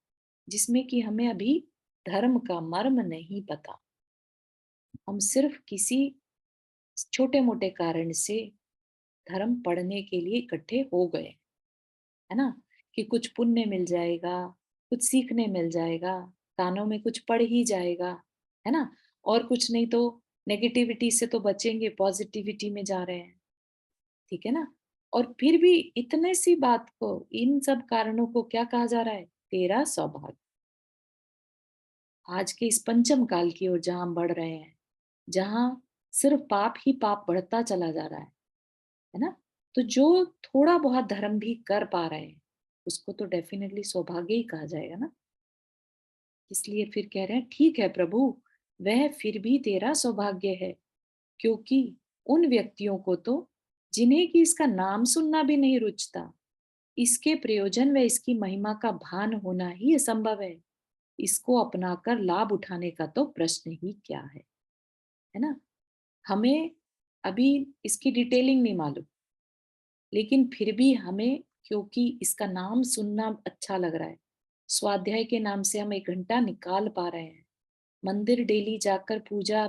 जिसमें कि हमें अभी धर्म का मर्म नहीं पता। हम सिर्फ किसी छोटे मोटे कारण से धर्म पढ़ने के लिए इकट्ठे हो गए, है ना, कि कुछ पुण्य मिल जाएगा, कुछ सीखने मिल जाएगा, कानों में कुछ पढ़ ही जाएगा, है ना, और कुछ नहीं तो नेगेटिविटी से तो बचेंगे, पॉजिटिविटी में जा रहे हैं, ठीक है ना। और फिर भी इतने सी बात को, इन सब कारणों को क्या कहा जा रहा है? तेरा सौभाग्य। आज के इस पंचम काल की ओर जहां हम बढ़ रहे हैं, जहां सिर्फ पाप ही पाप बढ़ता चला जा रहा है ना, तो जो थोड़ा बहुत धर्म भी कर पा रहे हैं उसको तो डेफिनेटली सौभाग्य ही कहा जाएगा ना। इसलिए फिर कह रहे हैं, ठीक है प्रभु, वह फिर भी तेरा सौभाग्य है, क्योंकि उन व्यक्तियों को तो जिन्हें कि इसका नाम सुनना भी नहीं रुचता, इसके प्रयोजन व इसकी महिमा का भान होना ही असंभव है। इसको अपनाकर लाभ उठाने का तो प्रश्न ही क्या है ना। हमें अभी इसकी डिटेलिंग नहीं मालूम, लेकिन फिर भी हमें, क्योंकि इसका नाम सुनना अच्छा लग रहा है, स्वाध्याय के नाम से हम 1 घंटा निकाल पा रहे हैं, मंदिर डेली जाकर पूजा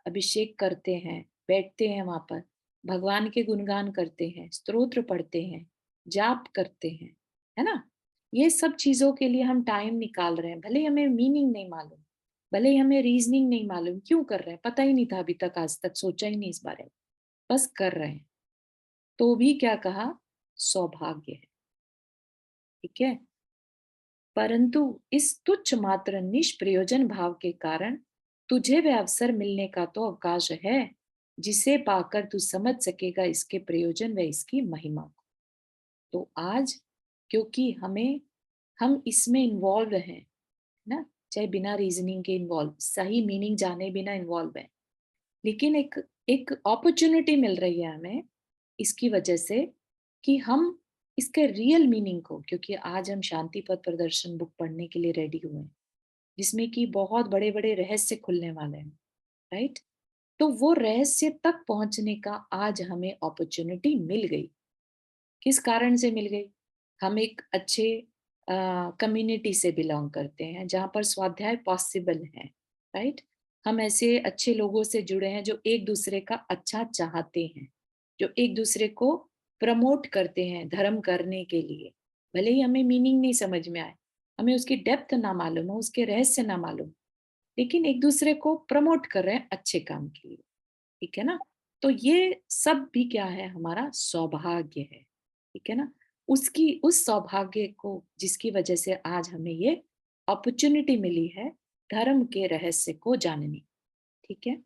अभिषेक करते हैं, बैठते हैं वहां पर, भगवान के गुणगान करते हैं, स्तोत्र पढ़ते हैं, जाप करते हैं, है ना, ये सब चीजों के लिए हम टाइम निकाल रहे हैं। भले हमें मीनिंग नहीं मालूम, भले हमें रीजनिंग नहीं मालूम, क्यों कर रहे हैं पता ही नहीं था अभी तक, आज तक सोचा ही नहीं इस बारे में, बस कर रहे हैं, तो भी क्या कहा? सौभाग्य है, ठीक है। परंतु इस तुच्छ मात्र निष्प्रयोजन भाव के कारण तुझे वह अवसर मिलने का तो अवकाश है जिसे पाकर तू समझ सकेगा इसके प्रयोजन व इसकी महिमा को। तो आज क्योंकि हम इसमें इन्वॉल्व हैं ना, चाहे बिना रीजनिंग के इन्वॉल्व, सही मीनिंग जाने बिना इन्वॉल्व है, लेकिन एक अपॉर्चुनिटी मिल रही है हमें इसकी वजह से कि हम इसके रियल मीनिंग को, क्योंकि आज हम शांति पथ प्रदर्शन बुक पढ़ने के लिए रेडी हुए हैं, जिसमें कि बहुत बड़े बड़े रहस्य खुलने वाले हैं, राइट। तो वो रहस्य तक पहुंचने का आज हमें अपॉर्चुनिटी मिल गई। किस कारण से मिल गई? हम एक अच्छे कम्युनिटी से बिलोंग करते हैं जहाँ पर स्वाध्याय पॉसिबल है, राइट। हम ऐसे अच्छे लोगों से जुड़े हैं जो एक दूसरे का अच्छा चाहते हैं, जो एक दूसरे को प्रमोट करते हैं धर्म करने के लिए। भले ही हमें मीनिंग नहीं समझ में आए, हमें उसकी डेप्थ ना मालूम हो, उसके रहस्य ना मालूम, लेकिन एक दूसरे को प्रमोट कर रहे हैं अच्छे काम के लिए, ठीक है ना। तो ये सब भी क्या है? हमारा सौभाग्य है, ठीक है ना। उस सौभाग्य को, जिसकी वजह से आज हमें ये अपॉर्चुनिटी मिली है धर्म के रहस्य को जानने, ठीक है।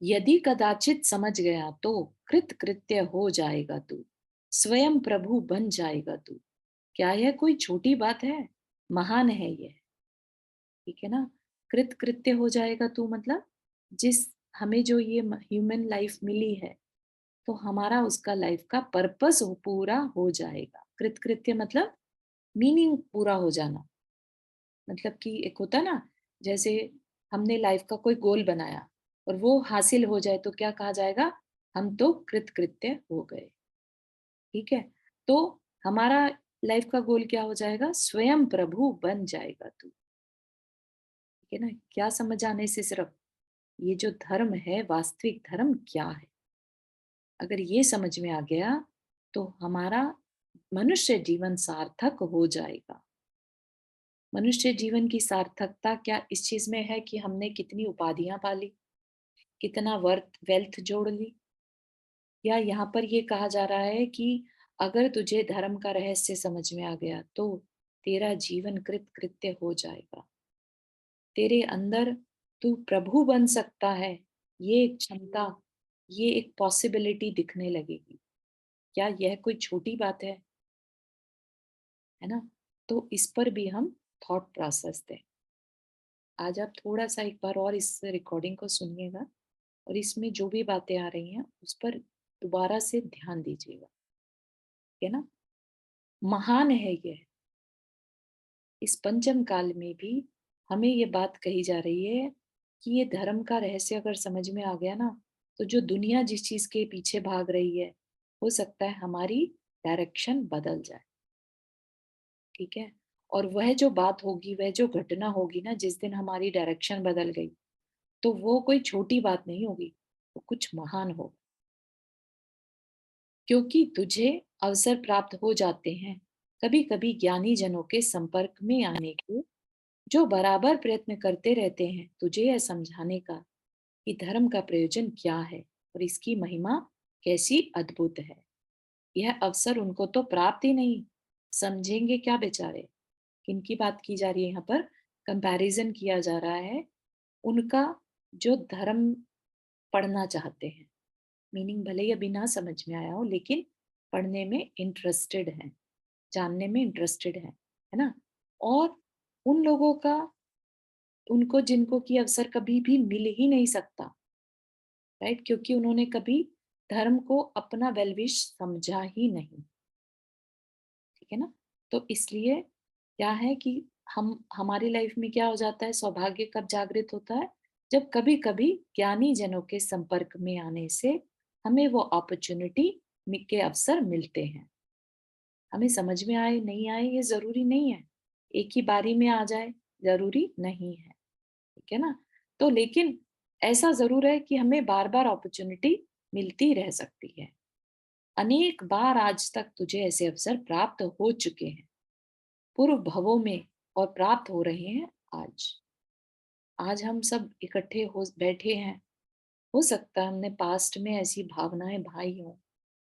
यदि कदाचित समझ गया तो कृत कृत्य हो जाएगा तू, स्वयं प्रभु बन जाएगा तू। क्या यह कोई छोटी बात है? महान है यह, ठीक है ना। कृत कृत्य हो जाएगा तू मतलब जिस हमें जो ये ह्यूमन लाइफ मिली है, तो हमारा उसका लाइफ का पर्पस पूरा हो जाएगा। कृतकृत्य मतलब मीनिंग पूरा हो जाना। मतलब कि एक होता ना, जैसे हमने लाइफ का कोई गोल बनाया और वो हासिल हो जाए तो क्या कहा जाएगा, हम तो कृतकृत्य हो गए। ठीक है, तो हमारा लाइफ का गोल क्या हो जाएगा, स्वयं प्रभु बन जाएगा तू। ठीक है ना, क्या समझ आने से, सिर्फ ये जो धर्म है, वास्तविक धर्म क्या है, अगर ये समझ में आ गया तो हमारा मनुष्य जीवन सार्थक हो जाएगा। मनुष्य जीवन की सार्थकता क्या इस चीज में है कि हमने कितनी उपाधियां पाली, कितना वर्थ वेल्थ जोड़ ली, या यहाँ पर ये कहा जा रहा है कि अगर तुझे धर्म का रहस्य समझ में आ गया तो तेरा जीवन कृतकृत्य हो जाएगा, तेरे अंदर तू प्रभु बन सकता है, ये एक क्षमता, ये एक पॉसिबिलिटी दिखने लगेगी। क्या यह कोई छोटी बात है ना? तो इस पर भी हम थॉट प्रोसेस दें। आज आप थोड़ा सा एक बार और इस रिकॉर्डिंग को सुनिएगा और इसमें जो भी बातें आ रही हैं उस पर दोबारा से ध्यान दीजिएगा, है ना? महान है यह। इस पंचम काल में भी हमें ये बात कही जा रही है कि ये धर्म का रहस्य अगर समझ में आ गया ना, तो जो दुनिया जिस चीज के पीछे भाग रही है, हो सकता है हमारी डायरेक्शन बदल जाए। ठीक है, और वह जो बात होगी, वह जो घटना होगी ना, जिस दिन हमारी डायरेक्शन बदल गई, तो वो कोई छोटी बात नहीं होगी, वो कुछ महान होगा। क्योंकि तुझे अवसर प्राप्त हो जाते हैं कभी कभी ज्ञानी जनों के संपर्क में आने के, जो बराबर प्रयत्न करते रहते हैं तुझे यह समझाने का कि धर्म का प्रयोजन क्या है और इसकी महिमा कैसी अद्भुत है। यह अवसर उनको तो प्राप्त ही नहीं, समझेंगे क्या बेचारे। किनकी बात की जा रही है यहाँ पर, कंपैरिजन किया जा रहा है उनका जो धर्म पढ़ना चाहते हैं, मीनिंग भले ही अभी ना समझ में आया हो लेकिन पढ़ने में इंटरेस्टेड है, जानने में इंटरेस्टेड है ना? और उन लोगों का, उनको जिनको की अवसर कभी भी मिल ही नहीं सकता, राइट, क्योंकि उन्होंने कभी धर्म को अपना वेलविश समझा ही नहीं। ठीक है ना? तो इसलिए क्या है कि हम, हमारी लाइफ में क्या हो जाता है, सौभाग्य कब जागृत होता है, जब कभी कभी ज्ञानी जनों के संपर्क में आने से हमें वो अपॉर्चुनिटी के अवसर मिलते हैं। हमें समझ में आए नहीं आए ये जरूरी नहीं है, एक ही बारी में आ जाए जरूरी नहीं है। ठीक है ना? तो लेकिन ऐसा जरूर है कि हमें बार बार अपॉर्चुनिटी मिलती रह सकती है। अनेक बार आज तक तुझे ऐसे अवसर प्राप्त हो चुके हैं पूर्व भवों में और प्राप्त हो रहे हैं आज। आज हम सब इकट्ठे हो बैठे हैं, हो सकता है हमने पास्ट में ऐसी भावनाएं भाई हो,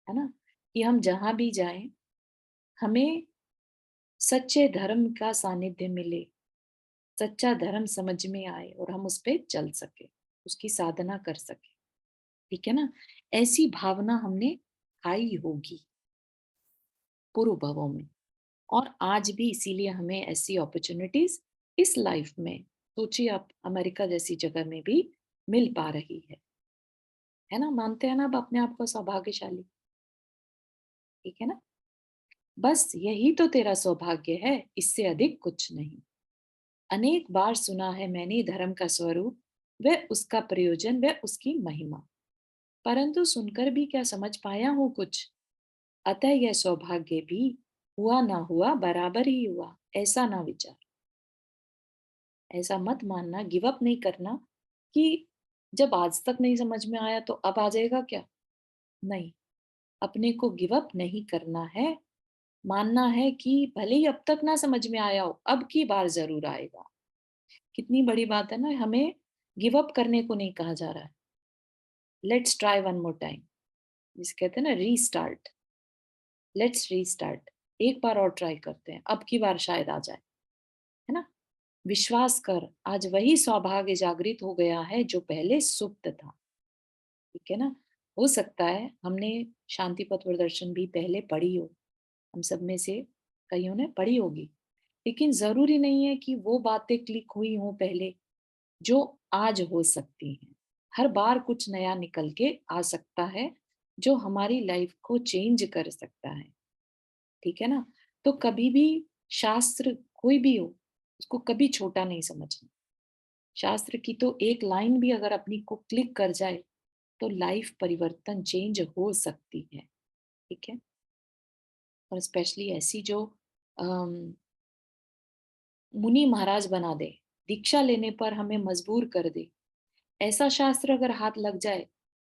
है ना, कि हम जहां भी जाएं हमें सच्चे धर्म का सानिध्य मिले, सच्चा धर्म समझ में आए और हम उस पर चल सके, उसकी साधना कर सके। ठीक है ना? ऐसी भावना हमने खाई होगी पूर्व भवों में, और आज भी इसीलिए हमें ऐसी अपॉर्चुनिटीज इस लाइफ में, सोचिए आप, अमेरिका जैसी जगह में भी मिल पा रही है ना? मानते हैं ना आप अपने आप को सौभाग्यशाली? ठीक है ना? बस यही तो तेरा सौभाग्य है, इससे अधिक कुछ नहीं। अनेक बार सुना है मैंने धर्म का स्वरूप, वह उसका प्रयोजन, वह उसकी महिमा, परंतु सुनकर भी क्या समझ पाया हूँ कुछ। अतः यह सौभाग्य भी हुआ ना हुआ बराबर ही हुआ, ऐसा ना विचार, ऐसा मत मानना, गिव अप नहीं करना कि जब आज तक नहीं समझ में आया तो अब आ जाएगा क्या। नहीं, अपने को गिव अप नहीं करना है, मानना है कि भले ही अब तक ना समझ में आया हो, अब की बार जरूर आएगा। कितनी बड़ी बात है ना, हमें गिव अप करने को नहीं कहा जा रहा है। Let's try one more time, जिसे कहते हैं ना रीस्टार्ट, लेट्स रीस्टार्ट, एक बार और ट्राई करते हैं, अब की बार शायद आ जाए, है ना? विश्वास कर, आज वही सौभाग्य जागृत हो गया है जो पहले सुप्त था। ठीक है ना? हो सकता है हमने शांति पथ प्रदर्शन भी पहले पढ़ी हो, हम सब में से कईयों ने पढ़ी होगी, लेकिन जरूरी नहीं है कि वो बातें क्लिक हुई हों पहले जो आज हो सकती हैं। हर बार कुछ नया निकल के आ सकता है जो हमारी लाइफ को चेंज कर सकता है, ठीक है ना। तो कभी भी शास्त्र कोई भी हो, उसको कभी छोटा नहीं समझना। शास्त्र की तो एक लाइन भी अगर अपनी को क्लिक कर जाए तो लाइफ परिवर्तन चेंज हो सकती है, ठीक है। और स्पेशली ऐसी जो मुनि महाराज बना दे, दीक्षा लेने पर हमें मजबूर कर दे, ऐसा शास्त्र अगर हाथ लग जाए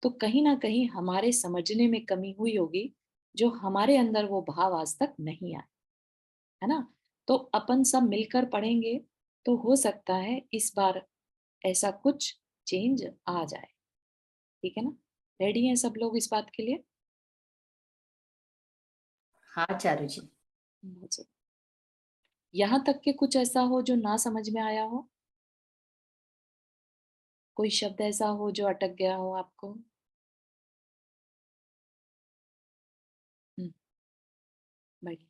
तो कहीं ना कहीं हमारे समझने में कमी हुई होगी, जो हमारे अंदर वो भाव आज तक नहीं आया, है ना। तो अपन सब मिलकर पढ़ेंगे तो हो सकता है इस बार ऐसा कुछ चेंज आ जाए, ठीक है ना। रेडी हैं सब लोग इस बात के लिए? हाँ चारू जी। बहुत सही। यहाँ तक के कुछ ऐसा हो जो ना समझ में आया हो, कोई शब्द ऐसा हो जो अटक गया हो आपको? बढ़िया।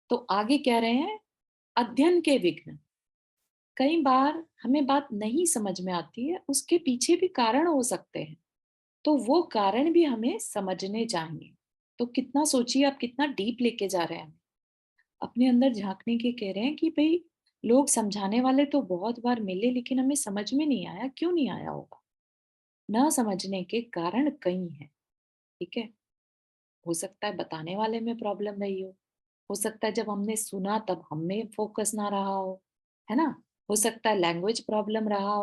तो आगे कह रहे हैं अध्ययन के विघ्न। कई बार हमें बात नहीं समझ में आती है, उसके पीछे भी कारण हो सकते हैं, तो वो कारण भी हमें समझने चाहिए। तो कितना सोचिए आप, कितना डीप लेके जा रहे हैं, अपने अंदर झांकने के कह रहे हैं कि भाई लोग समझाने वाले तो बहुत बार मिले, लेकिन हमें समझ में नहीं आया। क्यों नहीं आया होगा? ना समझने के कारण कई हैं, ठीक है। हो सकता है बताने वाले में प्रॉब्लम रही हो सकता है जब हमने सुना तब हमें फोकस ना रहा है ना। हो सकता है लैंग्वेज प्रॉब्लम रहा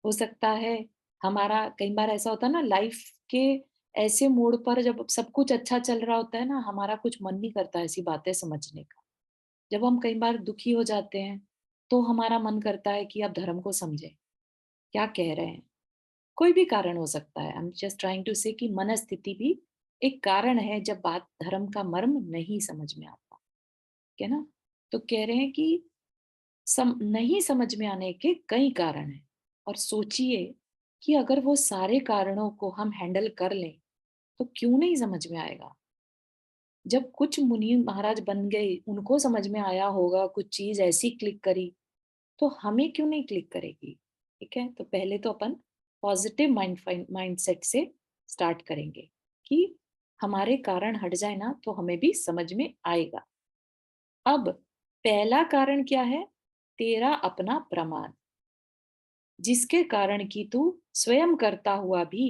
हो सकता है हमारा, कई बार ऐसा होता है ना लाइफ के ऐसे मोड़ पर, जब सब कुछ अच्छा चल रहा होता है ना, हमारा कुछ मन नहीं करता ऐसी बातें समझने का। जब हम कई बार दुखी हो जाते हैं तो हमारा मन करता है कि आप धर्म को समझे, क्या कह रहे हैं। कोई भी कारण हो सकता है। I am just trying to say कि मन स्थिति भी एक कारण है जब बात धर्म का मर्म नहीं समझ में आता, ठीक है ना। तो कह रहे हैं कि नहीं समझ में आने के कई कारण हैं, और सोचिए कि अगर वो सारे कारणों को हम हैंडल कर लें तो क्यों नहीं समझ में आएगा। जब कुछ मुनि महाराज बन गए, उनको समझ में आया होगा, कुछ चीज ऐसी क्लिक करी, तो हमें क्यों नहीं क्लिक करेगी, ठीक है। तो पहले तो अपन पॉजिटिव माइंडसेट से स्टार्ट करेंगे कि हमारे कारण हट जाए ना तो हमें भी समझ में आएगा। अब पहला कारण क्या है? तेरा अपना प्रमाद, जिसके कारण कि तू स्वयं करता हुआ भी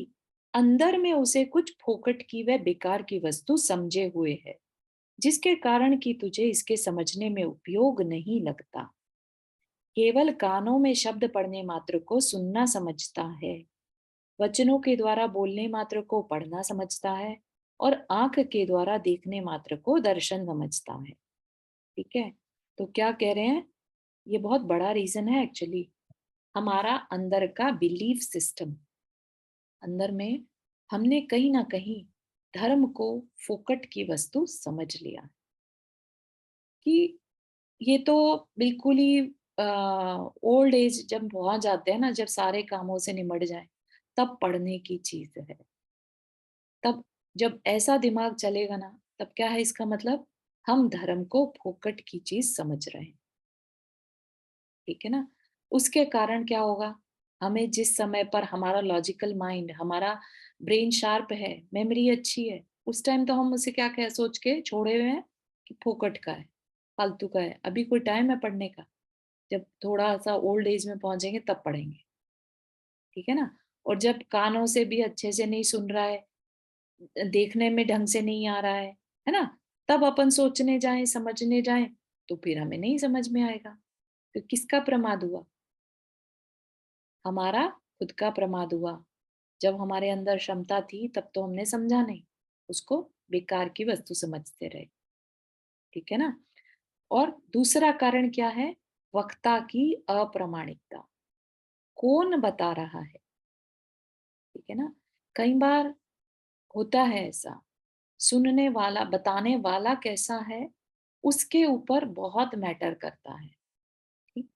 अंदर में उसे कुछ फोकट की व बेकार की वस्तु समझे हुए है, जिसके कारण कि तुझे इसके समझने में उपयोग नहीं लगता। केवल कानों में शब्द पढ़ने मात्र को सुनना समझता है, वचनों के द्वारा बोलने मात्र को पढ़ना समझता है, और आंख के द्वारा देखने मात्र को दर्शन समझता है, ठीक है। तो क्या कह रहे हैं, ये बहुत बड़ा रीजन है एक्चुअली, हमारा अंदर का बिलीफ सिस्टम। अंदर में हमने कहीं ना कहीं धर्म को फोकट की वस्तु समझ लिया कि ये तो बिल्कुल ही ओल्ड एज जब पहुंच जाते हैं ना, जब सारे कामों से निमट जाए, तब पढ़ने की चीज है। तब जब ऐसा दिमाग चलेगा ना, तब क्या है इसका मतलब, हम धर्म को फोकट की चीज समझ रहे हैं, ठीक है ना। उसके कारण क्या होगा, हमें जिस समय पर हमारा लॉजिकल माइंड, हमारा ब्रेन शार्प है, मेमोरी अच्छी है, उस टाइम तो हम उसे क्या कह सोच के छोड़े हुए हैं कि फोकट का है, फालतू का है, अभी कोई टाइम है पढ़ने का। जब थोड़ा सा ओल्ड एज में पहुंचेंगे तब पढ़ेंगे, ठीक है ना। और जब कानों से भी अच्छे से नहीं सुन रहा है, देखने में ढंग से नहीं आ रहा है ना, तब अपन सोचने जाएं, समझने जाएं, तो फिर हमें नहीं समझ में आएगा। तो किसका प्रमाद हुआ? हमारा खुद का प्रमाद हुआ। जब हमारे अंदर क्षमता थी तब तो हमने समझा नहीं, उसको बेकार की वस्तु समझते रहे, ठीक है ना। और दूसरा कारण क्या है? वक्ता की अप्रामाणिकता, कौन बता रहा है, ठीक है ना। कई बार होता है ऐसा, सुनने वाला, बताने वाला कैसा है, उसके ऊपर बहुत मैटर करता है, ठीक।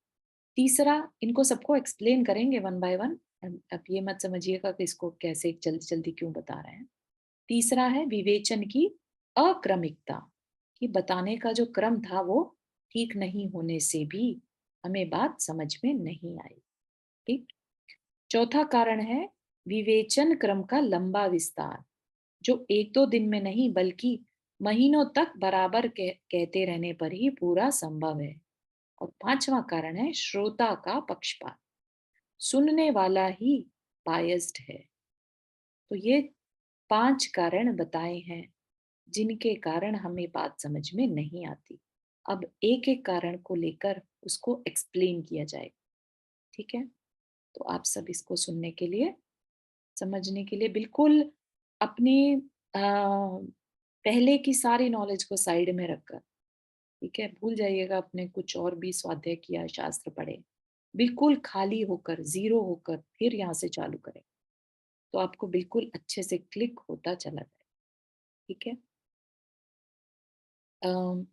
तीसरा, इनको सबको एक्सप्लेन करेंगे वन बाय वन, अब ये मत समझिएगा कि इसको कैसे जल्दी जल्दी क्यों बता रहे हैं। तीसरा है विवेचन की अक्रमिकता, कि बताने का जो क्रम था वो ठीक नहीं होने से भी हमें बात समझ में नहीं आई, ठीक। चौथा कारण है विवेचन क्रम का लंबा विस्तार, जो एक दो दिन में नहीं बल्कि महीनों तक बराबर कहते रहने पर ही पूरा संभव है। और पांचवा कारण है श्रोता का पक्षपात, सुनने वाला ही बायस्ड है। तो ये 5 कारण बताए हैं जिनके कारण हमें बात समझ में नहीं आती। अब एक एक कारण को लेकर उसको एक्सप्लेन किया जाएगा, ठीक है? तो आप सब इसको सुनने के लिए, समझने के लिए बिल्कुल अपने पहले की सारी नॉलेज को साइड में रखकर, ठीक है, भूल जाइएगा अपने कुछ और भी स्वाध्याय किया, शास्त्र पढ़े, बिल्कुल खाली होकर, जीरो होकर फिर यहाँ से चालू करें, तो आपको बिल्कुल अच्छे से क्लिक होता चला जाए, ठीक है?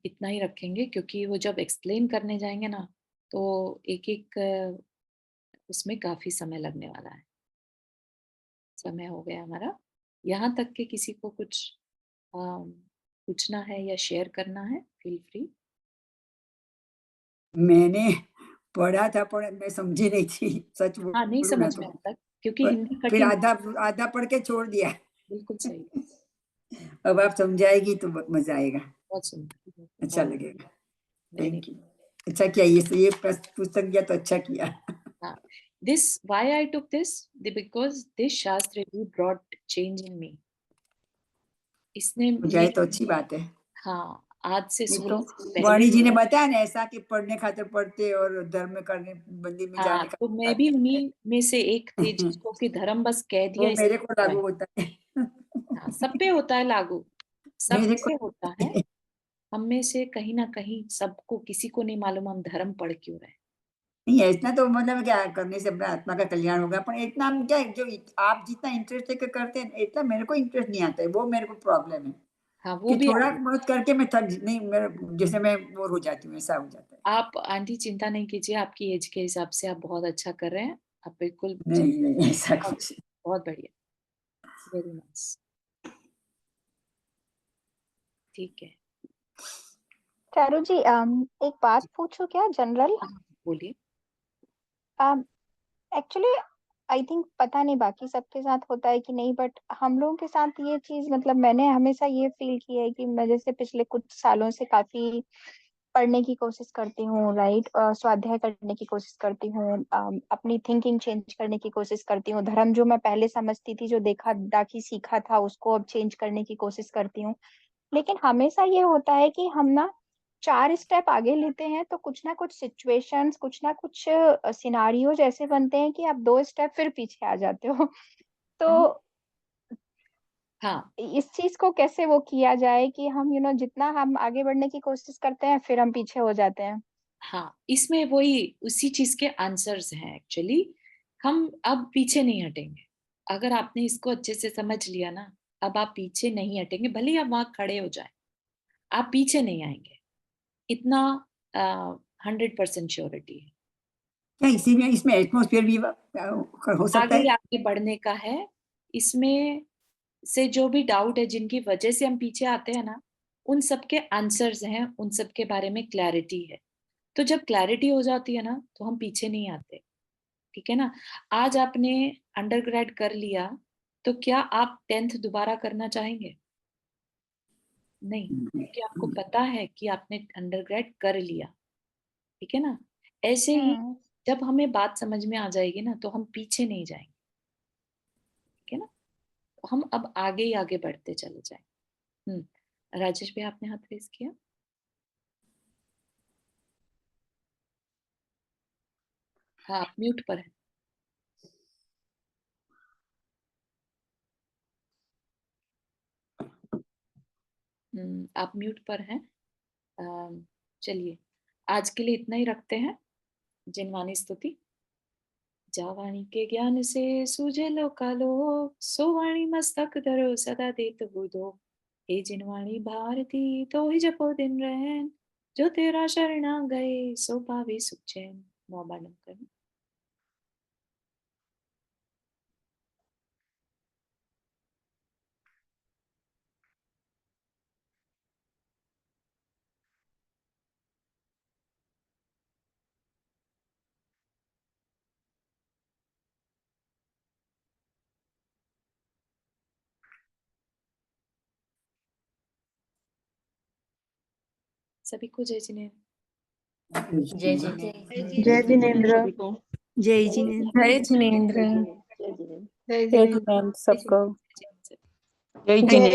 इतना ही रखेंगे क्योंकि वो जब एक्सप्लेन करने जाएंगे ना, तो एक एक उसमें काफी समय लगने वाला है। समय हो गया हमारा। यहाँ तक के किसी को कुछ पूछना है या शेयर करना है, फील फ्री। मैंने पढ़ा था पर मैं समझी नहीं थी, सच हाँ, नहीं बोलूं ना समझ तो। में आता क्योंकि हिंदी फिर कठिन। आधा आधा पढ़ के छोड़ दिया। बिल्कुल सही, अब आप समझाएगी तो मजा आएगा, बहुत सुंदर, अच्छा बहुत लगेगा। वेरी। Thank you. अच्छा किया, ये पुस्तक दिया तो अच्छा किया। हाँ, this why I took this because this शास्त्र really brought change in me. इसने हो जाए मेरे, तो अच्छी बात है। हाँ, आज से ये 16 तो साल पहले, वाणी जी ने बताया ना ऐसा कि पढ़ने खातिर पढ़ते और धर्म करने मंदिर में हाँ, जाने का। तो मैं भी उन्हीं में से एक थी जिसको कि धर्म बस कह दिया वो मेरे को इसलिए हुआ लागू है। होता है। हाँ, सब पे होता है लागू, सब मेरे पे को होता है। हम में से कहीं ना कहीं सबको, किसी को नहीं मालूम हम धर्म पढ़ क्यों रहे हैं। नहीं है, इतना तो मतलब क्या करने से अपना आत्मा का कल्याण होगा, पर इतना हम क्या जो आप जितना इंटरेस्ट लेकर करते हैं इतना मेरे को इंटरेस्ट नहीं आता है, वो मेरे को प्रॉब्लम है हाँ, वो कि भी थोड़ा आगे। बहुत करके मैं थक नहीं, मेरे जैसे मैं बोर हो जाती हूँ, ऐसा हो जाता है। आप आंटी चिंता नहीं कीजिए, आपकी एज के हिसाब से आप बहुत अच्छा कर रहे हैं, आप बिल्कुल नहीं नहीं ऐसा बहुत, कुछ। बहुत बढ़िया, वेरी नाइस, ठीक है। चारू जी एक बात पूछूं क्या जनरल? हाँ, बोलिए। एक्चुअली आई थिंक पता नहीं बाकी सबके साथ होता है कि नहीं, बट हम लोगों के साथ ये चीज, मतलब मैंने हमेशा ये फील किया है कि मैं जैसे पिछले कुछ सालों से काफी पढ़ने की कोशिश करती हूँ, राइट, स्वाध्याय करने की कोशिश करती हूँ, अपनी थिंकिंग चेंज करने की कोशिश करती हूँ, धर्म जो मैं पहले समझती थी, जो देखा दाखी सीखा था, उसको अब चेंज करने की कोशिश करती हूँ। लेकिन हमेशा ये होता है कि हम ना 4 स्टेप आगे लेते हैं तो कुछ ना कुछ सिचुएशंस, कुछ ना कुछ सिनारियोज ऐसे बनते हैं कि आप 2 स्टेप फिर पीछे आ जाते हो। तो हाँ, इस चीज को कैसे वो किया जाए कि हम जितना हम आगे बढ़ने की कोशिश करते हैं फिर हम पीछे हो जाते हैं। हाँ, इसमें वही उसी चीज के आंसर्स हैं एक्चुअली। हम अब पीछे नहीं हटेंगे, अगर आपने इसको अच्छे से समझ लिया ना, अब आप पीछे नहीं हटेंगे, भले ही आप वहां खड़े हो जाए, आप पीछे नहीं आएंगे, इतना 100% श्योरिटी है। क्या इसी में इसमें एटमोस्फेयर भी हो सकता आगे है? आगे बढ़ने का है इसमें, से जो भी डाउट है जिनकी वजह से हम पीछे आते हैं ना, उन सब के आंसर्स हैं, उन सब के बारे में क्लैरिटी है। तो जब क्लैरिटी हो जाती है ना, तो हम पीछे नहीं आते, ठीक है ना? आज आपने अंडरग्रेड कर लिया, तो क्या आप 10th दोबारा करना चाहेंगे? नहीं, क्योंकि आपको पता है कि आपने अंडरग्रेड कर लिया, ठीक है ना? ऐसे ही हम्म। जब हमें बात समझ में आ जाएगी ना, तो हम पीछे नहीं जाएंगे, ठीक है ना? तो हम अब आगे ही आगे बढ़ते चले जाएंगे। राजेश भाई, आपने हाथ रेज किया। हाँ, आप म्यूट पर हैं। आप म्यूट पर हैं। चलिए, आज के लिए इतना ही रखते हैं। जिनवानी स्तुति। जावाणी के ज्ञान से सूझे लोकालो, सोवाणी मस्तक धरो सदा देत बुधो। हे जिनवाणी भारती तो ही जपो दिन रहन, जो तेरा शरणा गए सो पावे सुख चैन। नौबानम करें। सभी को जय जिनेन्द्र। जय जय जय जिनेन्द्र। जय जिनेन्द्र। जय जिनेन्द्र। जय जय जिनेन्द्र सबको। जय जिनेन्द्र। जय जय जिनेन्द्र।